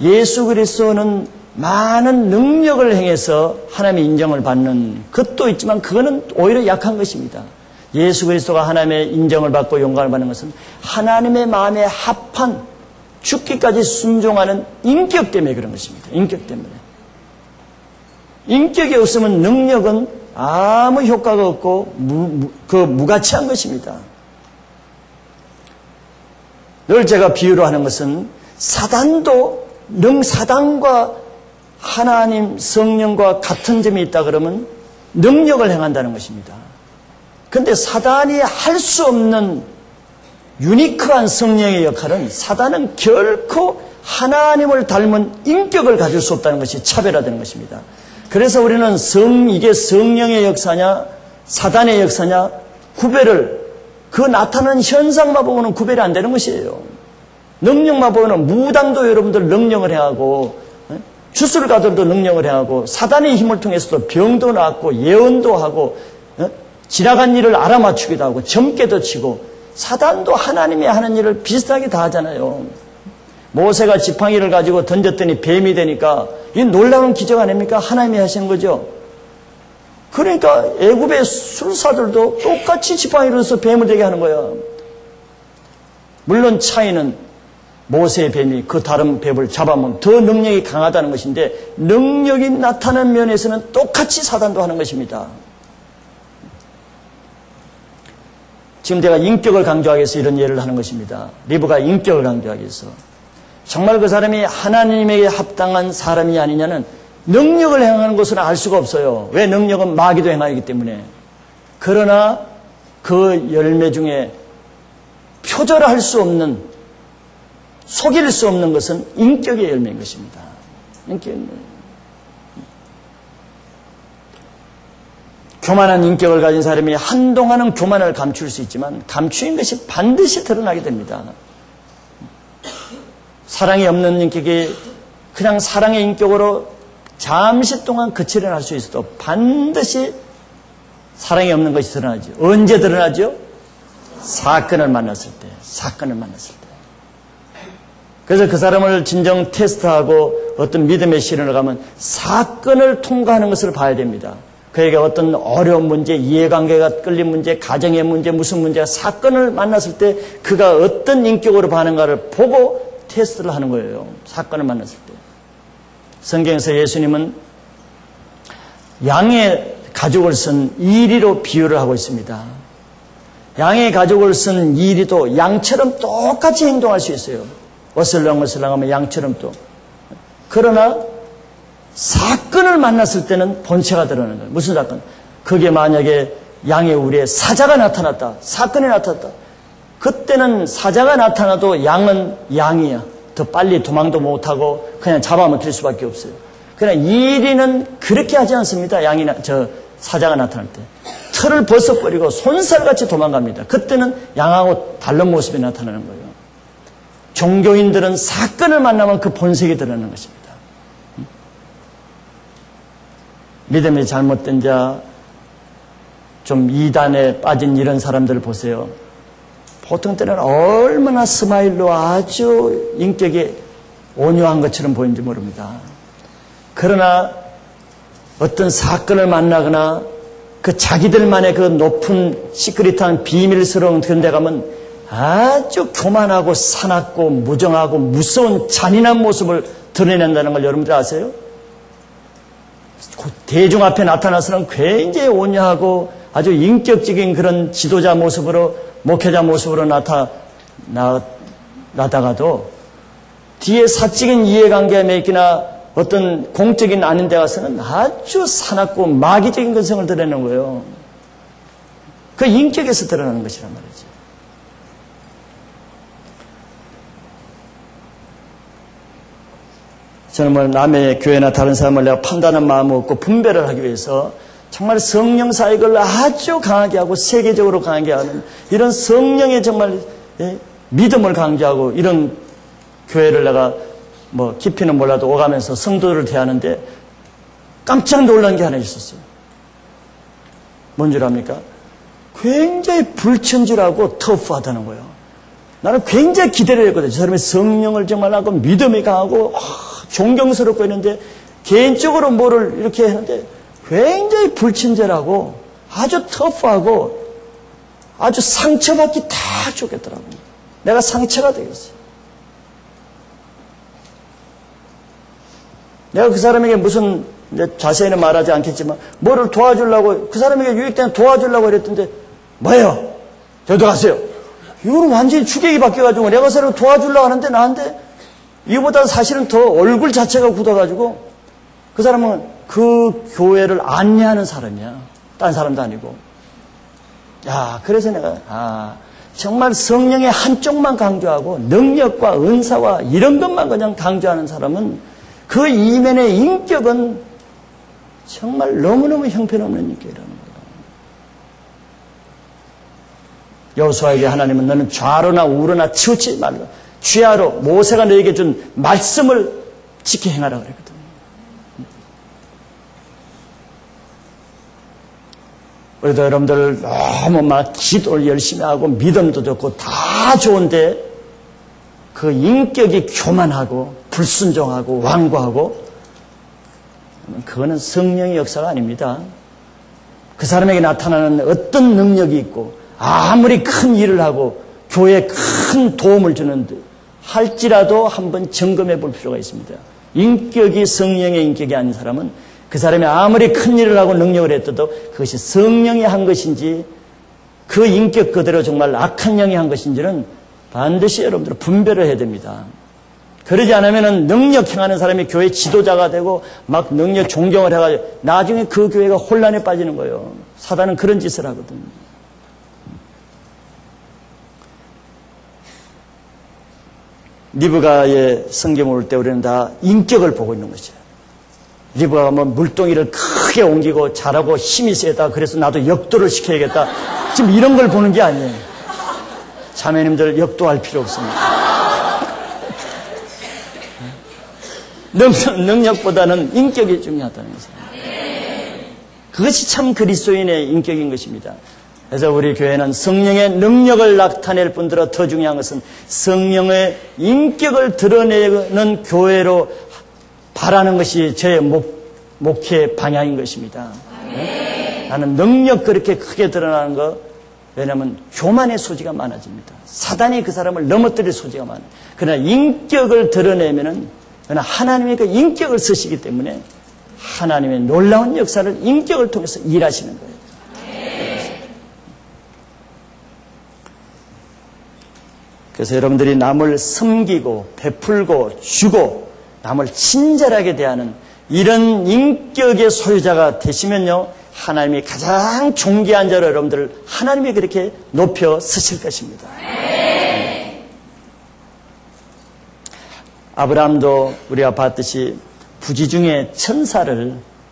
예수 그리스도는 많은 능력을 행해서 하나님의 인정을 받는 것도 있지만 그거는 오히려 약한 것입니다. 예수 그리스도가 하나님의 인정을 받고 영광을 받는 것은 하나님의 마음에 합한 죽기까지 순종하는 인격 때문에 그런 것입니다. 인격 때문에. 인격이 없으면 능력은 아무 효과가 없고 무가치한 것입니다. 늘 제가 비유로 하는 것은 사단도 사단과 하나님 성령과 같은 점이 있다 그러면 능력을 행한다는 것입니다. 그런데 사단이 할 수 없는 유니크한 성령의 역할은 사단은 결코 하나님을 닮은 인격을 가질 수 없다는 것이 차별화되는 것입니다. 그래서 우리는 이게 성령의 역사냐 사단의 역사냐 구별을 그 나타나는 현상만 보고는 구별이 안 되는 것이에요. 능력만 보고는 무당도 여러분들 능력을 행하고 주술가들도 능력을 행하고 사단의 힘을 통해서도 병도 낫고 예언도 하고 지나간 일을 알아맞추기도 하고 점괘도 치고 사단도 하나님이 하는 일을 비슷하게 다 하잖아요. 모세가 지팡이를 가지고 던졌더니 뱀이 되니까 이 놀라운 기적 아닙니까? 하나님이 하시는 거죠. 그러니까 애굽의 술사들도 똑같이 지팡이를 써서 뱀을 되게 하는 거야. 물론 차이는 모세의 뱀이 그 다른 뱀을 잡아먹으면 더 능력이 강하다는 것인데 능력이 나타나는 면에서는 똑같이 사단도 하는 것입니다. 지금 제가 인격을 강조하기 위해서 이런 예를 하는 것입니다. 리브가 인격을 강조하기 위해서. 정말 그 사람이 하나님에게 합당한 사람이 아니냐는 능력을 행하는 것은 알 수가 없어요. 왜? 능력은 마귀도 행하기 때문에. 그러나 그 열매 중에 표절할 수 없는, 속일 수 없는 것은 인격의 열매인 것입니다. 인격의 열매. 교만한 인격을 가진 사람이 한동안은 교만을 감출 수 있지만 감추인 것이 반드시 드러나게 됩니다. 사랑이 없는 인격이 그냥 사랑의 인격으로 잠시 동안 거칠어 날 수 있어도 반드시 사랑이 없는 것이 드러나죠. 언제 드러나죠? 사건을 만났을 때. 사건을 만났을 때. 그래서 그 사람을 진정 테스트하고 어떤 믿음의 시련을 가면 사건을 통과하는 것을 봐야 됩니다. 그에게 어떤 어려운 문제, 이해관계가 끌린 문제, 가정의 문제, 무슨 문제, 사건을 만났을 때 그가 어떤 인격으로 반응하는가를 보고 테스트를 하는 거예요. 사건을 만났을 때. 성경에서 예수님은 양의 가죽을 쓴 이리로 비유를 하고 있습니다. 양의 가죽을 쓴 이리도 양처럼 똑같이 행동할 수 있어요. 어슬렁어슬렁하면 양처럼 또. 그러나 사건을 만났을 때는 본체가 드러나는 거예요. 무슨 사건? 그게 만약에 양의 우리에 사자가 나타났다. 사건이 나타났다. 그때는 사자가 나타나도 양은 양이야. 더 빨리 도망도 못하고 그냥 잡아먹힐 수밖에 없어요. 그러나 이리는 그렇게 하지 않습니다. 사자가 나타날 때. 털을 벗어버리고 손살같이 도망갑니다. 그때는 양하고 다른 모습이 나타나는 거예요. 종교인들은 사건을 만나면 그 본색이 드러나는 것입니다. 믿음이 잘못된 자, 좀 이단에 빠진 이런 사람들 보세요. 보통 때는 얼마나 스마일로 아주 인격이 온유한 것처럼 보이는지 모릅니다. 그러나 어떤 사건을 만나거나 그 자기들만의 그 높은 시크릿한 비밀스러운 그런 데 가면 아주 교만하고 사납고 무정하고 무서운 잔인한 모습을 드러낸다는 걸 여러분들 아세요? 대중 앞에 나타나서는 굉장히 온유하고 아주 인격적인 그런 지도자 모습으로 목회자 모습으로 나다가도 뒤에 사적인 이해관계에 맺기나 어떤 공적인 아닌 데 가서는 아주 사납고 마귀적인 근성을 드러내는 거예요. 그 인격에서 드러나는 것이란 말이죠. 저는 뭐 남의 교회나 다른 사람을 내가 판단하는 마음이 없고 분별을 하기 위해서 정말 성령 사역을 아주 강하게 하고 세계적으로 강하게 하는 이런 성령의 정말 믿음을 강조하고 이런 교회를 내가 뭐 깊이는 몰라도 오가면서 성도들을 대하는데 깜짝 놀란 게 하나 있었어요. 뭔 줄 압니까? 굉장히 불천지라고 터프하다는 거예요. 나는 굉장히 기대를 했거든요. 저 사람이 성령을 정말 하고 믿음이 강하고 존경스럽고 있는데 개인적으로 뭐를 이렇게 했는데 굉장히 불친절하고 아주 터프하고 아주 상처받기 다 좋겠더라고요. 내가 상처가 되겠어요. 내가 그 사람에게 무슨 자세히는 말하지 않겠지만 뭐를 도와주려고 그 사람에게 유익된 도와주려고 그랬던데 뭐예요? 저도 가세요. 이거는 완전히 주객이 바뀌어가지고 내가 그 사람을 도와주려고 하는데 나한테 이거보다 사실은 더 얼굴 자체가 굳어가지고 그 사람은 그 교회를 안내하는 사람이야. 딴 사람도 아니고. 야, 그래서 내가 정말 성령의 한쪽만 강조하고 능력과 은사와 이런 것만 그냥 강조하는 사람은 그 이면의 인격은 정말 너무너무 형편없는 인격이라는 거예요. 여호수아에게 하나님은 너는 좌로나 우로나 치우치지 말라. 취하로 모세가 너에게 준 말씀을 지켜 행하라 그랬거든요. 우리도 여러분들 너무 막 기도를 열심히 하고 믿음도 좋고 다 좋은데 그 인격이 교만하고 불순종하고 완고하고 그거는 성령의 역사가 아닙니다. 그 사람에게 나타나는 어떤 능력이 있고 아무리 큰 일을 하고 교회에 큰 도움을 주는데 할지라도 한번 점검해 볼 필요가 있습니다. 인격이 성령의 인격이 아닌 사람은 그 사람이 아무리 큰 일을 하고 능력을 했어도 그것이 성령이 한 것인지 그 인격 그대로 정말 악한 영이 한 것인지는 반드시 여러분들은 분별을 해야 됩니다. 그러지 않으면 능력 행하는 사람이 교회 지도자가 되고 막 능력 존경을 해가지고 나중에 그 교회가 혼란에 빠지는 거예요. 사단은 그런 짓을 하거든요. 리브가의 성경을 올 때 우리는 다 인격을 보고 있는 것이죠. 리브가가 뭐 물동이를 크게 옮기고 잘하고 힘이 세다. 그래서 나도 역도를 시켜야겠다. 지금 이런 걸 보는 게 아니에요. 자매님들 역도할 필요 없습니다. 능력보다는 인격이 중요하다는 것입니다. 그것이 참 그리스도인의 인격인 것입니다. 그래서 우리 교회는 성령의 능력을 나타낼 뿐더러 더 중요한 것은 성령의 인격을 드러내는 교회로 바라는 것이 저의 목회 방향인 것입니다. 나는 능력 그렇게 크게 드러나는 거 왜냐하면 교만의 소지가 많아집니다. 사단이 그 사람을 넘어뜨릴 소지가 많아요. 그러나 인격을 드러내면은 그러나 하나님의 그 인격을 쓰시기 때문에 하나님의 놀라운 역사를 인격을 통해서 일하시는 거예요. 그래서 여러분들이 남을 섬기고 베풀고 주고 남을 친절하게 대하는 이런 인격의 소유자가 되시면요 하나님이 가장 존귀한 자로 여러분들을 하나님이 그렇게 높여 쓰실 것입니다. 아브라함도 우리가 봤듯이 부지 중에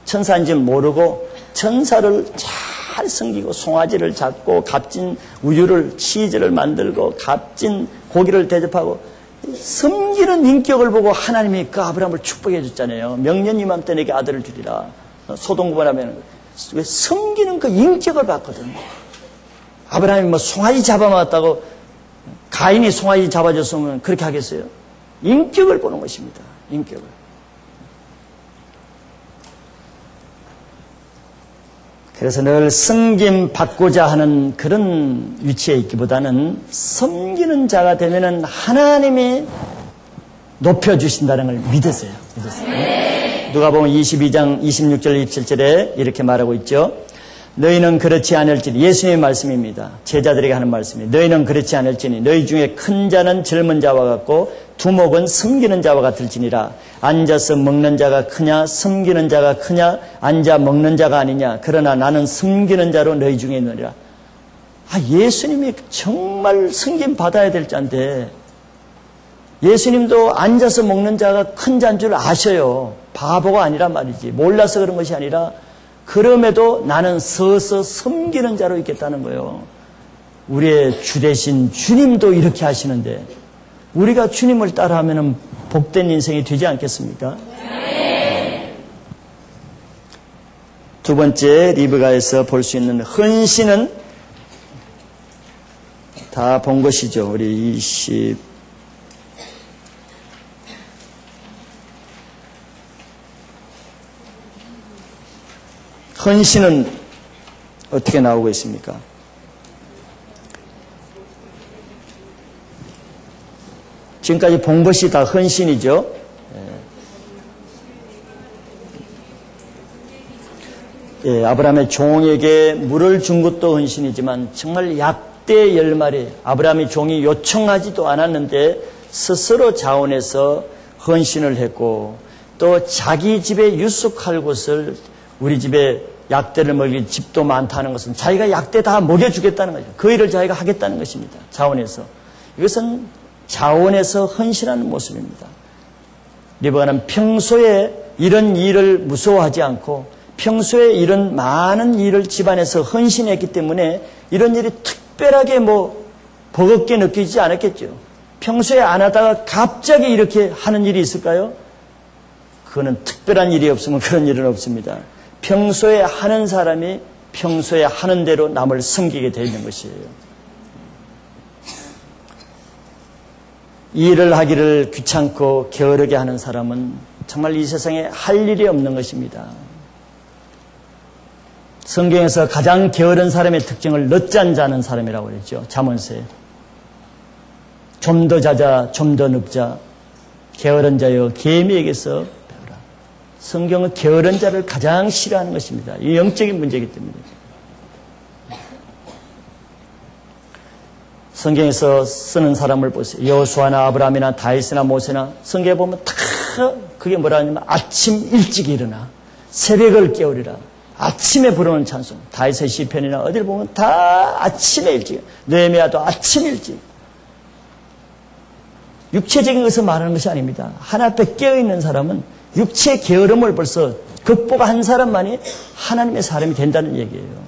천사인지 모르고 천사를 잘 섬기고 송아지를 잡고 값진 우유를 치즈를 만들고 값진 고기를 대접하고 섬기는 인격을 보고 하나님이 그 아브라함을 축복해 줬잖아요. 명년 이맘때 내게 아들을 주리라. 소돔고모라면 왜 섬기는 그 인격을 봤거든. 아브라함이 뭐 송아지 잡아먹었다고 가인이 송아지 잡아줬으면 그렇게 하겠어요? 인격을 보는 것입니다. 인격을. 그래서 늘 섬김 받고자 하는 그런 위치에 있기보다는 섬기는 자가 되면은 하나님이 높여주신다는 걸 믿으세요. 누가복음 22장 26절 27절에 이렇게 말하고 있죠. 너희는 그렇지 않을지니, 예수님의 말씀입니다. 제자들에게 하는 말씀이에요. 너희는 그렇지 않을지니 너희 중에 큰 자는 젊은 자와 같고 두목은 섬기는 자와 같을지니라. 앉아서 먹는 자가 크냐 섬기는 자가 크냐, 앉아 먹는 자가 아니냐. 그러나 나는 섬기는 자로 너희 중에 있느니라. 예수님이 정말 섬김 받아야 될 자인데 예수님도 앉아서 먹는 자가 큰 자인 줄 아셔요. 바보가 아니란 말이지. 몰라서 그런 것이 아니라 그럼에도 나는 서서 섬기는 자로 있겠다는 거예요. 우리의 주 되신 주님도 이렇게 하시는데 우리가 주님을 따라하면 복된 인생이 되지 않겠습니까? 두 번째, 리브가에서 볼 수 있는 헌신은 다 본 것이죠. 우리 헌신은 어떻게 나오고 있습니까? 지금까지 본 것이 다 헌신이죠. 아브라함의 종에게 물을 준 것도 헌신이지만 정말 약대 10마리, 아브라함의 종이 요청하지도 않았는데 스스로 자원해서 헌신을 했고, 또 자기 집에 유숙할 곳을, 우리 집에 약대를 먹일 집도 많다는 것은 자기가 약대 다 먹여주겠다는 거죠. 그 일을 자기가 하겠다는 것입니다. 자원해서. 이것은 자원해서 헌신하는 모습입니다. 리브가는 평소에 이런 일을 무서워하지 않고 평소에 이런 많은 일을 집안에서 헌신했기 때문에 이런 일이 특별하게 버겁게 느끼지 않았겠죠. 평소에 안 하다가 갑자기 이렇게 하는 일이 있을까요? 그거는 특별한 일이 없으면 그런 일은 없습니다. 평소에 하는 사람이 평소에 하는 대로 남을 섬기게 되어 있는 것이에요. 이 일을 하기를 귀찮고 게으르게 하는 사람은 정말 이 세상에 할 일이 없는 것입니다. 성경에서 가장 게으른 사람의 특징을 늦잠 자는 사람이라고 그랬죠. 잠언서에. 좀 더 자자, 좀 더 눕자. 게으른 자여 개미에게서 배우라. 성경은 게으른 자를 가장 싫어하는 것입니다. 이 영적인 문제이기 때문에. 성경에서 쓰는 사람을 보세요. 여호수아나 아브라함이나 다윗이나 모세나 성경에 보면 다 그게 뭐라 하냐면 아침 일찍 일어나 새벽을 깨우리라. 아침에 부르는 찬송. 다윗의 시편이나 어딜 보면 다 아침에 일찍. 느헤미야도 아침 일찍. 육체적인 것을 말하는 것이 아닙니다. 하나 앞에 깨어있는 사람은 육체의 게으름을 벌써 극복한 사람만이 하나님의 사람이 된다는 얘기예요.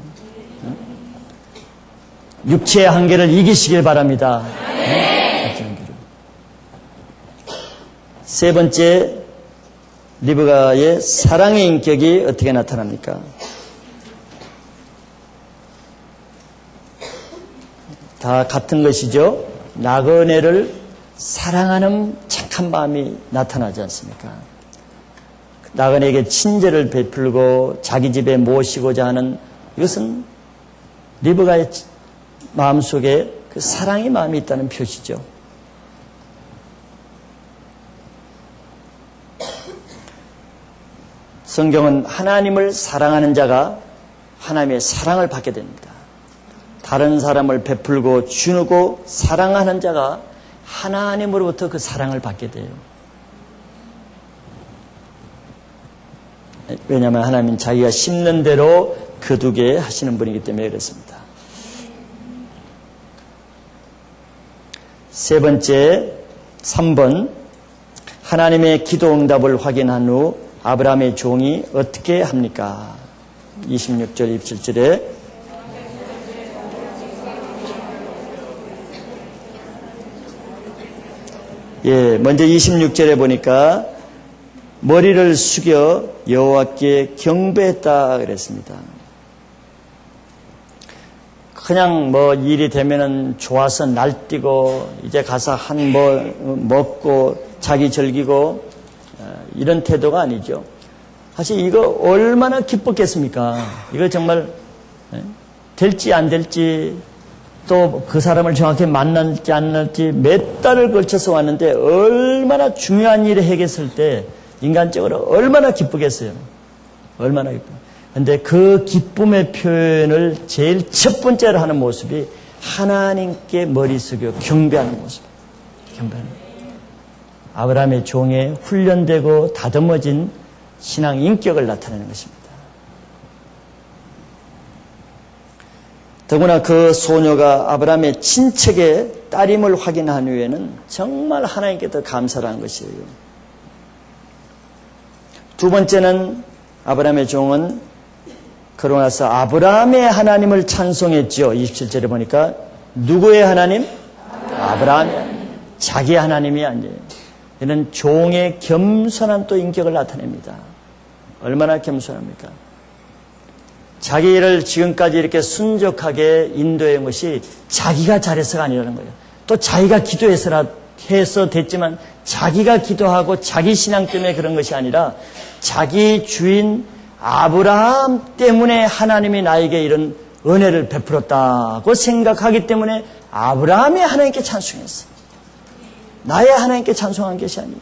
육체의 한계를 이기시길 바랍니다. 세 번째, 리브가의 사랑의 인격이 어떻게 나타납니까? 다 같은 것이죠. 나그네를 사랑하는 착한 마음이 나타나지 않습니까? 나그네에게 친절을 베풀고 자기 집에 모시고자 하는 이것은 리브가의 마음속에 그 사랑의 마음이 있다는 표시죠. 성경은 하나님을 사랑하는 자가 하나님의 사랑을 받게 됩니다. 다른 사람을 베풀고 주고 사랑하는 자가 하나님으로부터 그 사랑을 받게 돼요. 왜냐하면 하나님은 자기가 심는 대로 거두게 하시는 분이기 때문에 그렇습니다. 세 번째, 3번, 하나님의 기도 응답을 확인한 후 아브라함의 종이 어떻게 합니까? 26절, 27절에 예, 먼저 26절에 보니까 머리를 숙여 여호와께 경배했다 그랬습니다. 그냥 뭐 일이 되면은 좋아서 날뛰고 이제 가서 한 뭐 먹고 자기 즐기고 이런 태도가 아니죠. 사실 이거 얼마나 기뻤겠습니까? 이거 정말 될지 안 될지 또 그 사람을 정확히 만날지 안 만날지 몇 달을 걸쳐서 왔는데 얼마나 중요한 일을 해결했을 때 인간적으로 얼마나 기쁘겠어요. 얼마나 기쁘. 근데 그 기쁨의 표현을 제일 첫 번째로 하는 모습이 하나님께 머리 숙여 경배하는 모습. 경배하는 모습. 아브라함의 종에 훈련되고 다듬어진 신앙 인격을 나타내는 것입니다. 더구나 그 소녀가 아브라함의 친척의 딸임을 확인한 후에는 정말 하나님께 더 감사를 한 것이에요. 두 번째는 아브라함의 종은 그러고 나서 아브라함의 하나님을 찬송했죠. 27절에 보니까 누구의 하나님? 아브라함의 하나님. 자기 하나님이 아니에요. 이는 종의 겸손한 또 인격을 나타냅니다. 얼마나 겸손합니까? 자기를 지금까지 이렇게 순적하게 인도해 온 것이 자기가 잘해서가 아니라는 거예요. 또 자기가 기도해서 됐지만 자기가 기도하고 자기 신앙 때문에 그런 것이 아니라 자기 주인 아브라함 때문에 하나님이 나에게 이런 은혜를 베풀었다고 생각하기 때문에 아브라함이 하나님께 찬송했어. 나의 하나님께 찬송한 것이 아니에요.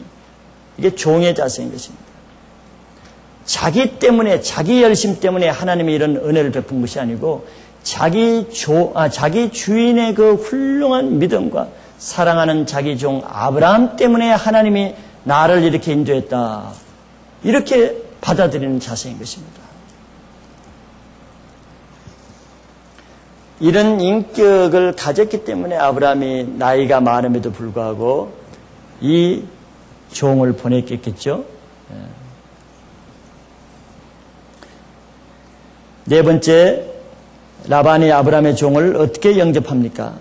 이게 종의 자세인 것입니다. 자기 때문에, 자기 열심 때문에 하나님이 이런 은혜를 베푼 것이 아니고 자기 주인의 그 훌륭한 믿음과 사랑하는 자기 종 아브라함 때문에 하나님이 나를 이렇게 인도했다. 이렇게 받아들이는 자세인 것입니다. 이런 인격을 가졌기 때문에 아브라함이 나이가 많음에도 불구하고 이 종을 보냈겠죠. 네 번째, 라반이 아브라함의 종을 어떻게 영접합니까?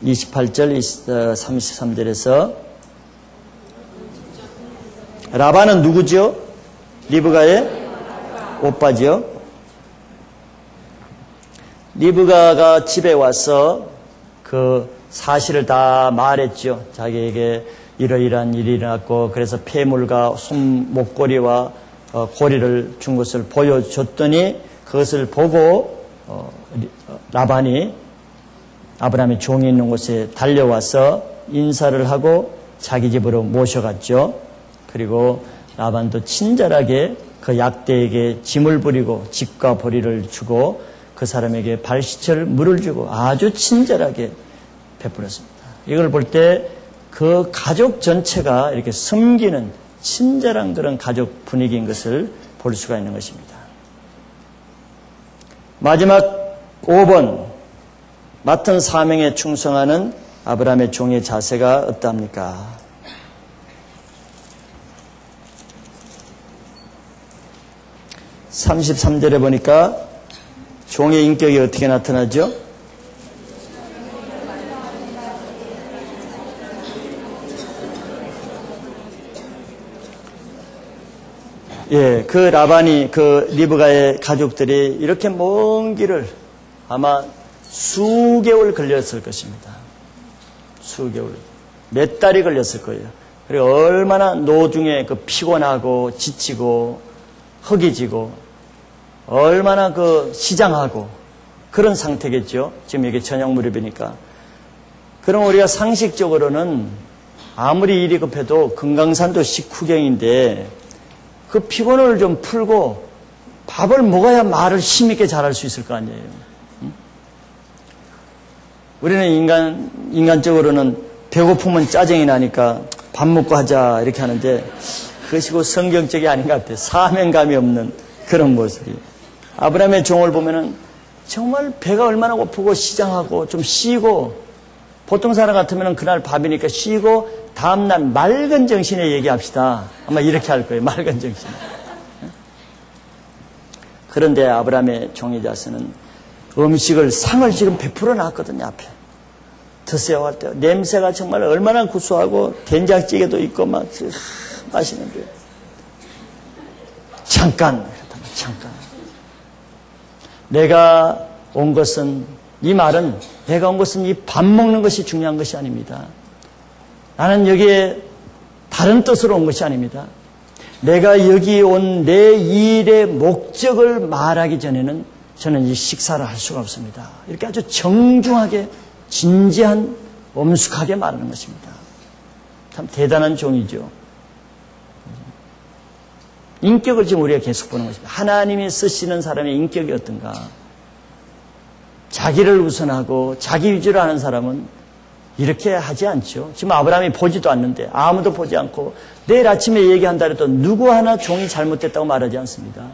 28절, 33절에서 라반은 누구죠? 리브가의 오빠죠. 리브가가 집에 와서 그 사실을 다 말했죠. 자기에게 이러이러한 일이 일어났고 그래서 폐물과 목걸이와 고리를 준 것을 보여줬더니 그것을 보고 라반이 아브라함의 종이 있는 곳에 달려와서 인사를 하고 자기 집으로 모셔갔죠. 그리고 라반도 친절하게 그 약대에게 짐을 부리고 집과 보리를 주고 그 사람에게 발시체를 물을 주고 아주 친절하게 베풀었습니다. 이걸 볼 때 그 가족 전체가 이렇게 섬기는 친절한 그런 가족 분위기인 것을 볼 수가 있는 것입니다. 마지막 5번, 맡은 사명에 충성하는 아브라함의 종의 자세가 어떠합니까? 33절에 보니까 종의 인격이 어떻게 나타나죠? 예, 그 라반이, 그 리브가의 가족들이 이렇게 먼 길을 아마 수개월 걸렸을 것입니다. 수개월. 몇 달이 걸렸을 거예요. 그리고 얼마나 노중에 그 피곤하고 지치고 허기지고 얼마나 그 시장하고 그런 상태겠죠. 지금 이게 저녁 무렵이니까. 그럼 우리가 상식적으로는 아무리 일이 급해도 금강산도 식후경인데 그 피곤을 좀 풀고 밥을 먹어야 말을 힘있게 잘할 수 있을 거 아니에요. 우리는 인간적으로는 배고프면 짜증이 나니까 밥 먹고 하자 이렇게 하는데 그것이고 성경적이 아닌 것 같아요. 사명감이 없는 그런 모습이. 아브라함의 종을 보면은 정말 배가 얼마나 고프고 시장하고 좀 쉬고 보통 사람 같으면 그날 밥이니까 쉬고 다음날 맑은 정신에 얘기합시다. 아마 이렇게 할 거예요. 맑은 정신. 그런데 아브라함의 종의 자세는 상을 지금 베풀어 놨거든요. 앞에. 드세요 할 때 냄새가 정말 얼마나 구수하고 된장찌개도 있고 막 맛있는데 잠깐 내가 온 것은 이 말은 내가 온 것은 이 밥 먹는 것이 중요한 것이 아닙니다. 나는 여기에 다른 뜻으로 온 것이 아닙니다. 내가 여기 온 내 일의 목적을 말하기 전에는 저는 이 식사를 할 수가 없습니다. 이렇게 아주 정중하게 진지한 엄숙하게 말하는 것입니다. 참 대단한 종이죠. 인격을 지금 우리가 계속 보는 것입니다. 하나님이 쓰시는 사람의 인격이 어떤가. 자기를 우선하고 자기 위주로 하는 사람은 이렇게 하지 않죠. 지금 아브라함이 보지도 않는데 아무도 보지 않고 내일 아침에 얘기한다 해도 누구 하나 종이 잘못됐다고 말하지 않습니다.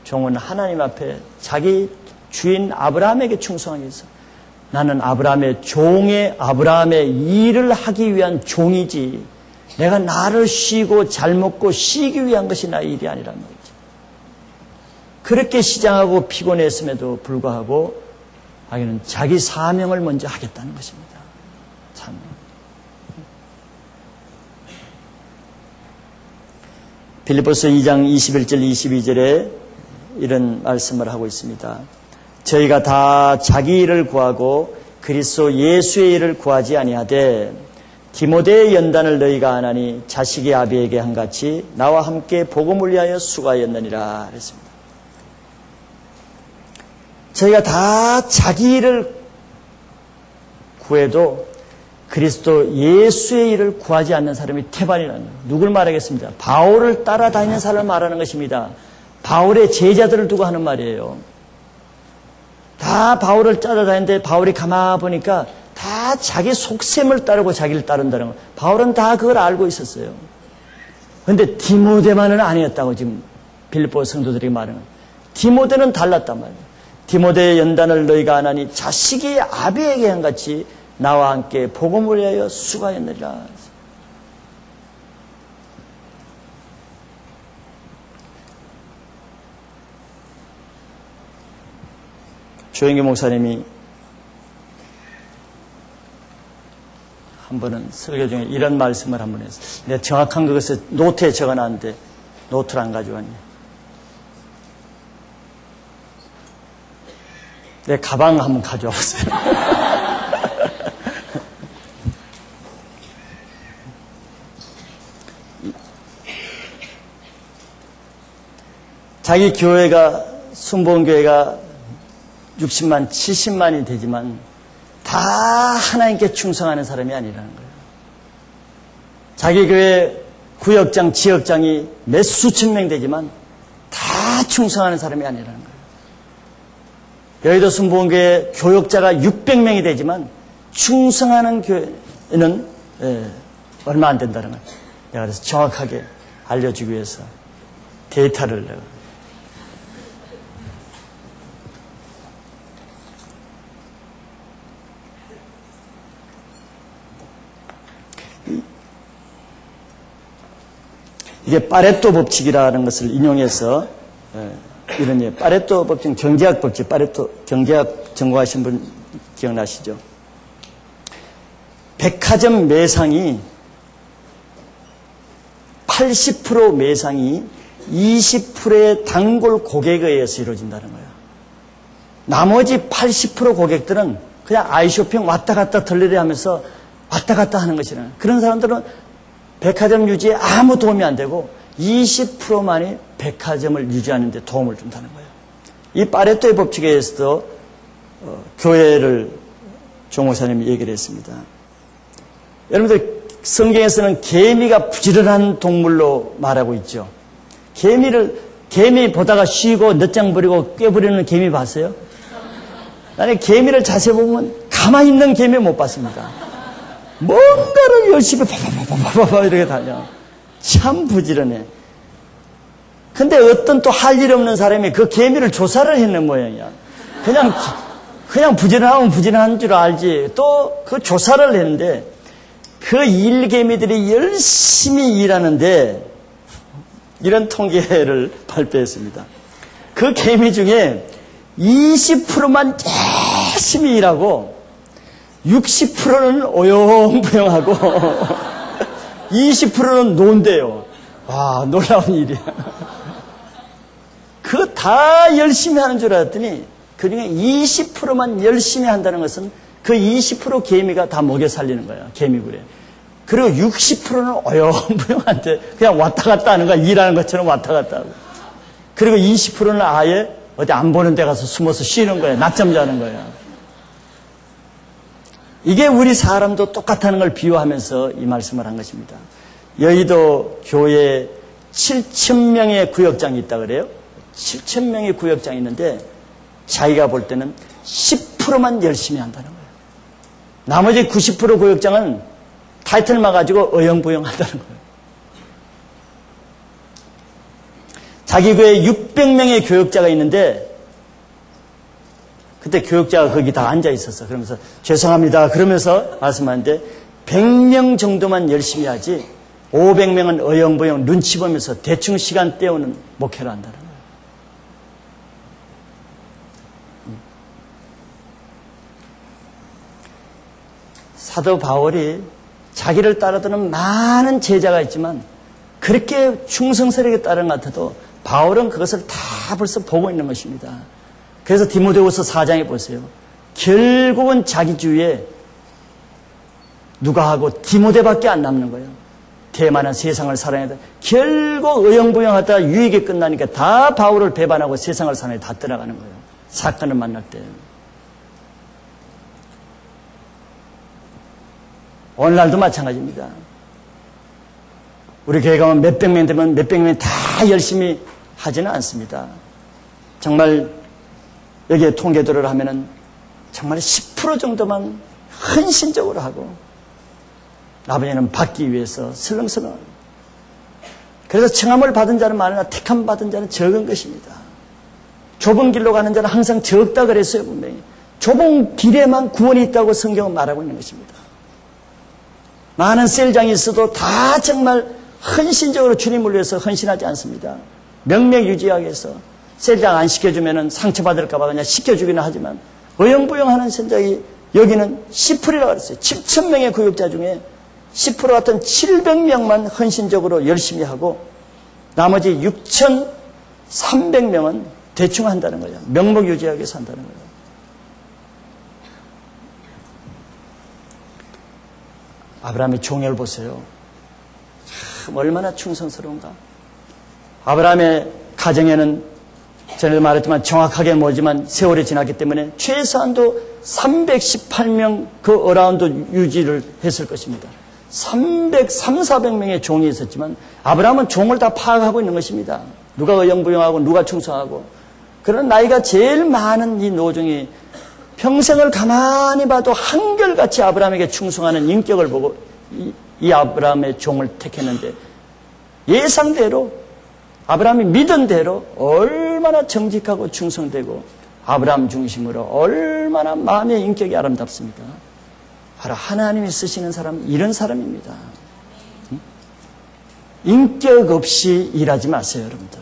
종은 하나님 앞에 자기 주인 아브라함에게 충성하기 위해서 나는 아브라함의 일을 하기 위한 종이지 내가 나를 쉬고 잘 먹고 쉬기 위한 것이 나의 일이 아니란 말이죠. 그렇게 시장하고 피곤했음에도 불구하고 자기는 자기 사명을 먼저 하겠다는 것입니다. 참. 빌립보서 2장 21절 22절에 이런 말씀을 하고 있습니다. 저희가 다 자기 일을 구하고 그리스도 예수의 일을 구하지 아니하되 디모데의 연단을 너희가 안 하니 자식이 아비에게 한같이 나와 함께 복음을 위하여 수고하였느니라 그랬습니다. 저희가 다 자기 일을 구해도 그리스도 예수의 일을 구하지 않는 사람이 태반이라는 거예요. 누굴 말하겠습니다. 바울을 따라다니는 사람을 말하는 것입니다. 바울의 제자들을 두고 하는 말이에요. 다 바울을 따라다니는데 바울이 가만 보니까 다 자기 속셈을 따르고 자기를 따른다는 거예요. 바울은 다 그걸 알고 있었어요. 그런데 디모데만은 아니었다고 지금 빌립보 성도들이 말하는 거예요. 디모데는 달랐단 말이에요. 디모데의 연단을 너희가 안 하니 자식이 아비에게 한같이 나와 함께 복음을 위하여 수고하였느니라. 조영기 목사님이 한 번은 설교 중에 이런 말씀을 한 번 했어요. 내가 정확한 그것을 노트에 적어놨는데 노트를 안 가져왔네. 내 가방 한번 가져왔어요. 자기 교회가 순복음교회가 60만, 70만이 되지만 다 하나님께 충성하는 사람이 아니라는 거예요. 자기 교회 구역장, 지역장이 몇 수천 명 되지만 다 충성하는 사람이 아니라는 거예요. 여의도 순복음교회 교역자가 600명이 되지만 충성하는 교회는 얼마 안 된다는 거예요. 내가 그래서 정확하게 알려주기 위해서 데이터를 내가 이게 파레토 법칙이라는 것을 인용해서 이런 파레토 법칙, 경제학 법칙, 파레토 경제학 전공하신 분 기억나시죠? 백화점 매상이 80% 매상이 20%의 단골 고객에 의해서 이루어진다는 거예요. 나머지 80% 고객들은 그냥 아이쇼핑 왔다 갔다 들리려 하면서 왔다 갔다 하는 것이라는 그런 사람들은 백화점 유지에 아무 도움이 안 되고 20%만이 백화점을 유지하는 데 도움을 준다는 거예요. 이 파레토의 법칙에 의해서도 교회를 종목사님이 얘기를 했습니다. 여러분들 성경에서는 개미가 부지런한 동물로 말하고 있죠. 개미 보다가 쉬고 늦장 부리고 꿰부리는 개미 봤어요? 나는 개미를 자세히 보면 가만히 있는 개미 못 봤습니다. 뭔가를 열심히 파파파파파파 이렇게 달려. 참 부지런해. 근데 어떤 또 할 일 없는 사람이 그 개미를 조사를 했는 모양이야. 그냥 부지런하면 부지런한 줄 알지. 또 그 조사를 했는데 그 일개미들이 열심히 일하는데 이런 통계를 발표했습니다. 그 개미 중에 20%만 열심히 일하고 60%는 오용부용하고 20%는 논대요. 와, 놀라운 일이야. 그거 다 열심히 하는 줄 알았더니 그중에 20%만 열심히 한다는 것은 그 20% 개미가 다 먹여 살리는 거야. 개미굴에. 그리고 60%는 어영부영한데 그냥 왔다 갔다 하는 거야. 일하는 것처럼 왔다 갔다 하고. 그리고 20%는 아예 어디 안 보는 데 가서 숨어서 쉬는 거야. 낮잠 자는 거야. 이게 우리 사람도 똑같다는 걸 비유하면서 이 말씀을 한 것입니다. 여의도 교회에 7,000명의 구역장이 있다 그래요. 7,000명의 구역장이 있는데 자기가 볼 때는 10%만 열심히 한다는 거예요. 나머지 90% 구역장은 타이틀만 가지고 어영부영 한다는 거예요. 자기 교회에 600명의 교역자가 있는데 그때 교역자가 거기 다 앉아 있었어. 그러면서 죄송합니다. 그러면서 말씀하는데 100명 정도만 열심히 하지 500명은 어영부영 눈치 보면서 대충 시간 때우는 목회를 한다는 거예요. 사도 바울이 자기를 따르는 많은 제자가 있지만 그렇게 충성스럽게 따르는 것 같아도 바울은 그것을 다 벌써 보고 있는 것입니다. 그래서 디모데후서 4장에 보세요. 결국은 자기 주위에 누가 하고 디모데밖에 안 남는 거예요. 대만한 세상을 사랑하다 결국 어영부영하다 유익이 끝나니까 다 바울을 배반하고 세상을 사랑해 다 떠나가는 거예요. 사건을 만날 때. 오늘날도 마찬가지입니다. 우리 교회 가면 몇백 명 되면 몇백 명이 다 열심히 하지는 않습니다. 정말 여기에 통계도를 하면은 정말 10% 정도만 헌신적으로 하고 나머지는 받기 위해서 슬렁슬렁. 그래서 청함을 받은 자는 많으나 택함 받은 자는 적은 것입니다. 좁은 길로 가는 자는 항상 적다 그랬어요. 분명히. 좁은 길에만 구원이 있다고 성경은 말하고 있는 것입니다. 많은 셀장이 있어도 다 정말 헌신적으로 주님을 위해서 헌신하지 않습니다. 명맥 유지하기 위해서 셀장 안 시켜주면 상처받을까 봐 그냥 시켜주기는 하지만 어영부영하는 선장이 여기는 10%라고 그랬어요. 7,000명의 구역자 중에 10% 같은 700명만 헌신적으로 열심히 하고 나머지 6,300명은 대충 한다는 거예요. 명목 유지하기 위해서 한다는 거예요. 아브라함의 종혈 보세요. 참 얼마나 충성스러운가. 아브라함의 가정에는 전에도 말했지만 정확하게 뭐지만 세월이 지났기 때문에 최소한도 318명 그 어라운드 유지를 했을 것입니다. 400명의 종이 있었지만 아브라함은 종을 다 파악하고 있는 것입니다. 누가 어영부영하고 누가 충성하고. 그런 나이가 제일 많은 이 노종이 평생을 가만히 봐도 한결같이 아브라함에게 충성하는 인격을 보고 이 아브라함의 종을 택했는데 예상대로 아브라함이 믿은 대로 얼마나 정직하고 충성되고 아브라함 중심으로 얼마나 마음의 인격이 아름답습니다. 바로 하나님이 쓰시는 사람은 이런 사람입니다. 인격 없이 일하지 마세요, 여러분들.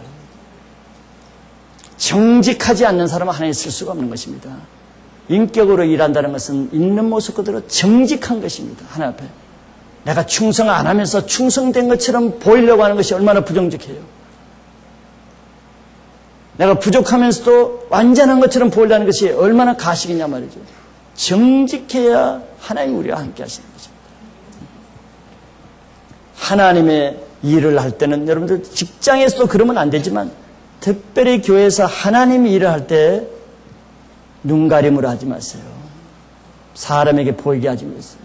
정직하지 않는 사람은 하나님 쓸 수가 없는 것입니다. 인격으로 일한다는 것은 있는 모습 그대로 정직한 것입니다. 하나님 앞에. 내가 충성 안 하면서 충성된 것처럼 보이려고 하는 것이 얼마나 부정직해요. 내가 부족하면서도 완전한 것처럼 보이려는 것이 얼마나 가식이냐 말이죠. 정직해야 하나님 우리와 함께 하시는 것입니다. 하나님의 일을 할 때는 여러분들 직장에서도 그러면 안 되지만 특별히 교회에서 하나님의 일을 할 때 눈가림으로 하지 마세요. 사람에게 보이게 하지 마세요.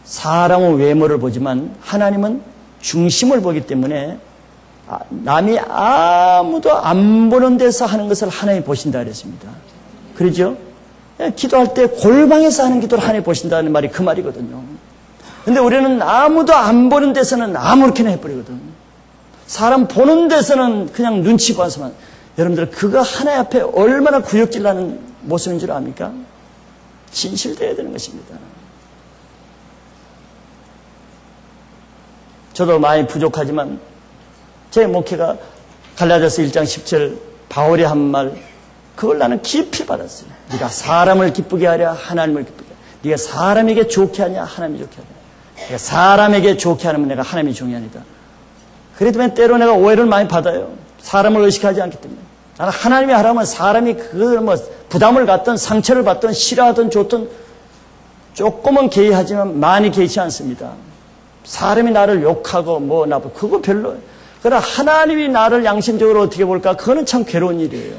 사람은 외모를 보지만 하나님은 중심을 보기 때문에 남이 아무도 안 보는 데서 하는 것을 하나님이 보신다 그랬습니다. 그러죠? 기도할 때 골방에서 하는 기도를 하나님이 보신다는 말이 그 말이거든요. 근데 우리는 아무도 안 보는 데서는 아무렇게나 해버리거든. 사람 보는 데서는 그냥 눈치 봐서만. 여러분들 그거 하나님 앞에 얼마나 구역질 나는 모습인 줄 압니까? 진실되어야 되는 것입니다. 저도 많이 부족하지만 제 목회가 갈라디아서 1장 10절 바울이 한 말 그걸 나는 깊이 받았어요. 네가 사람을 기쁘게 하랴 하나님을 기쁘게 하랴. 네가 사람에게 좋게 하냐 하나님이 좋게 하냐. 내가 사람에게 좋게 하면 내가 하나님이 중요하니까. 그렇다면 때로 내가 오해를 많이 받아요. 사람을 의식하지 않기 때문에. 나는 하나님이 하라면 사람이 그 부담을 갖든 상처를 받든 싫어하든 좋든 조금은 개의하지만 많이 개의치 않습니다. 사람이 나를 욕하고 나쁘고 그거 별로예요. 그러나 하나님이 나를 양심적으로 어떻게 볼까? 그거는 참 괴로운 일이에요.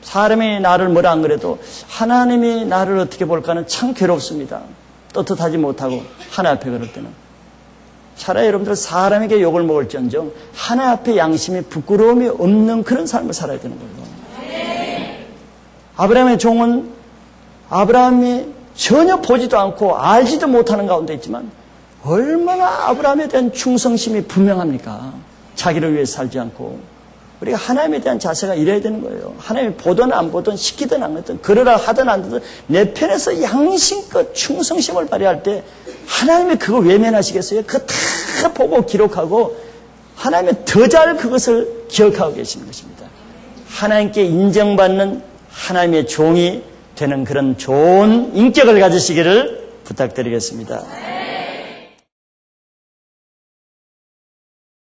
사람이 나를 뭐라 안 그래도 하나님이 나를 어떻게 볼까는 참 괴롭습니다. 떳떳하지 못하고 하나님 앞에 그럴 때는. 차라리 여러분들 사람에게 욕을 먹을지언정 하나님 앞에 양심이 부끄러움이 없는 그런 삶을 살아야 되는 거예요. 아브라함의 종은 아브라함이 전혀 보지도 않고 알지도 못하는 가운데 있지만 얼마나 아브라함에 대한 충성심이 분명합니까? 자기를 위해 살지 않고. 우리가 하나님에 대한 자세가 이래야 되는 거예요. 하나님이 보든 안 보든 시키든 안 하든 그러라 하든 안 하든 내 편에서 양심껏 충성심을 발휘할 때 하나님이 그거 외면하시겠어요? 그거 다 보고 기록하고 하나님이 더 잘 그것을 기억하고 계시는 것입니다. 하나님께 인정받는 하나님의 종이 되는 그런 좋은 인격을 가지시기를 부탁드리겠습니다.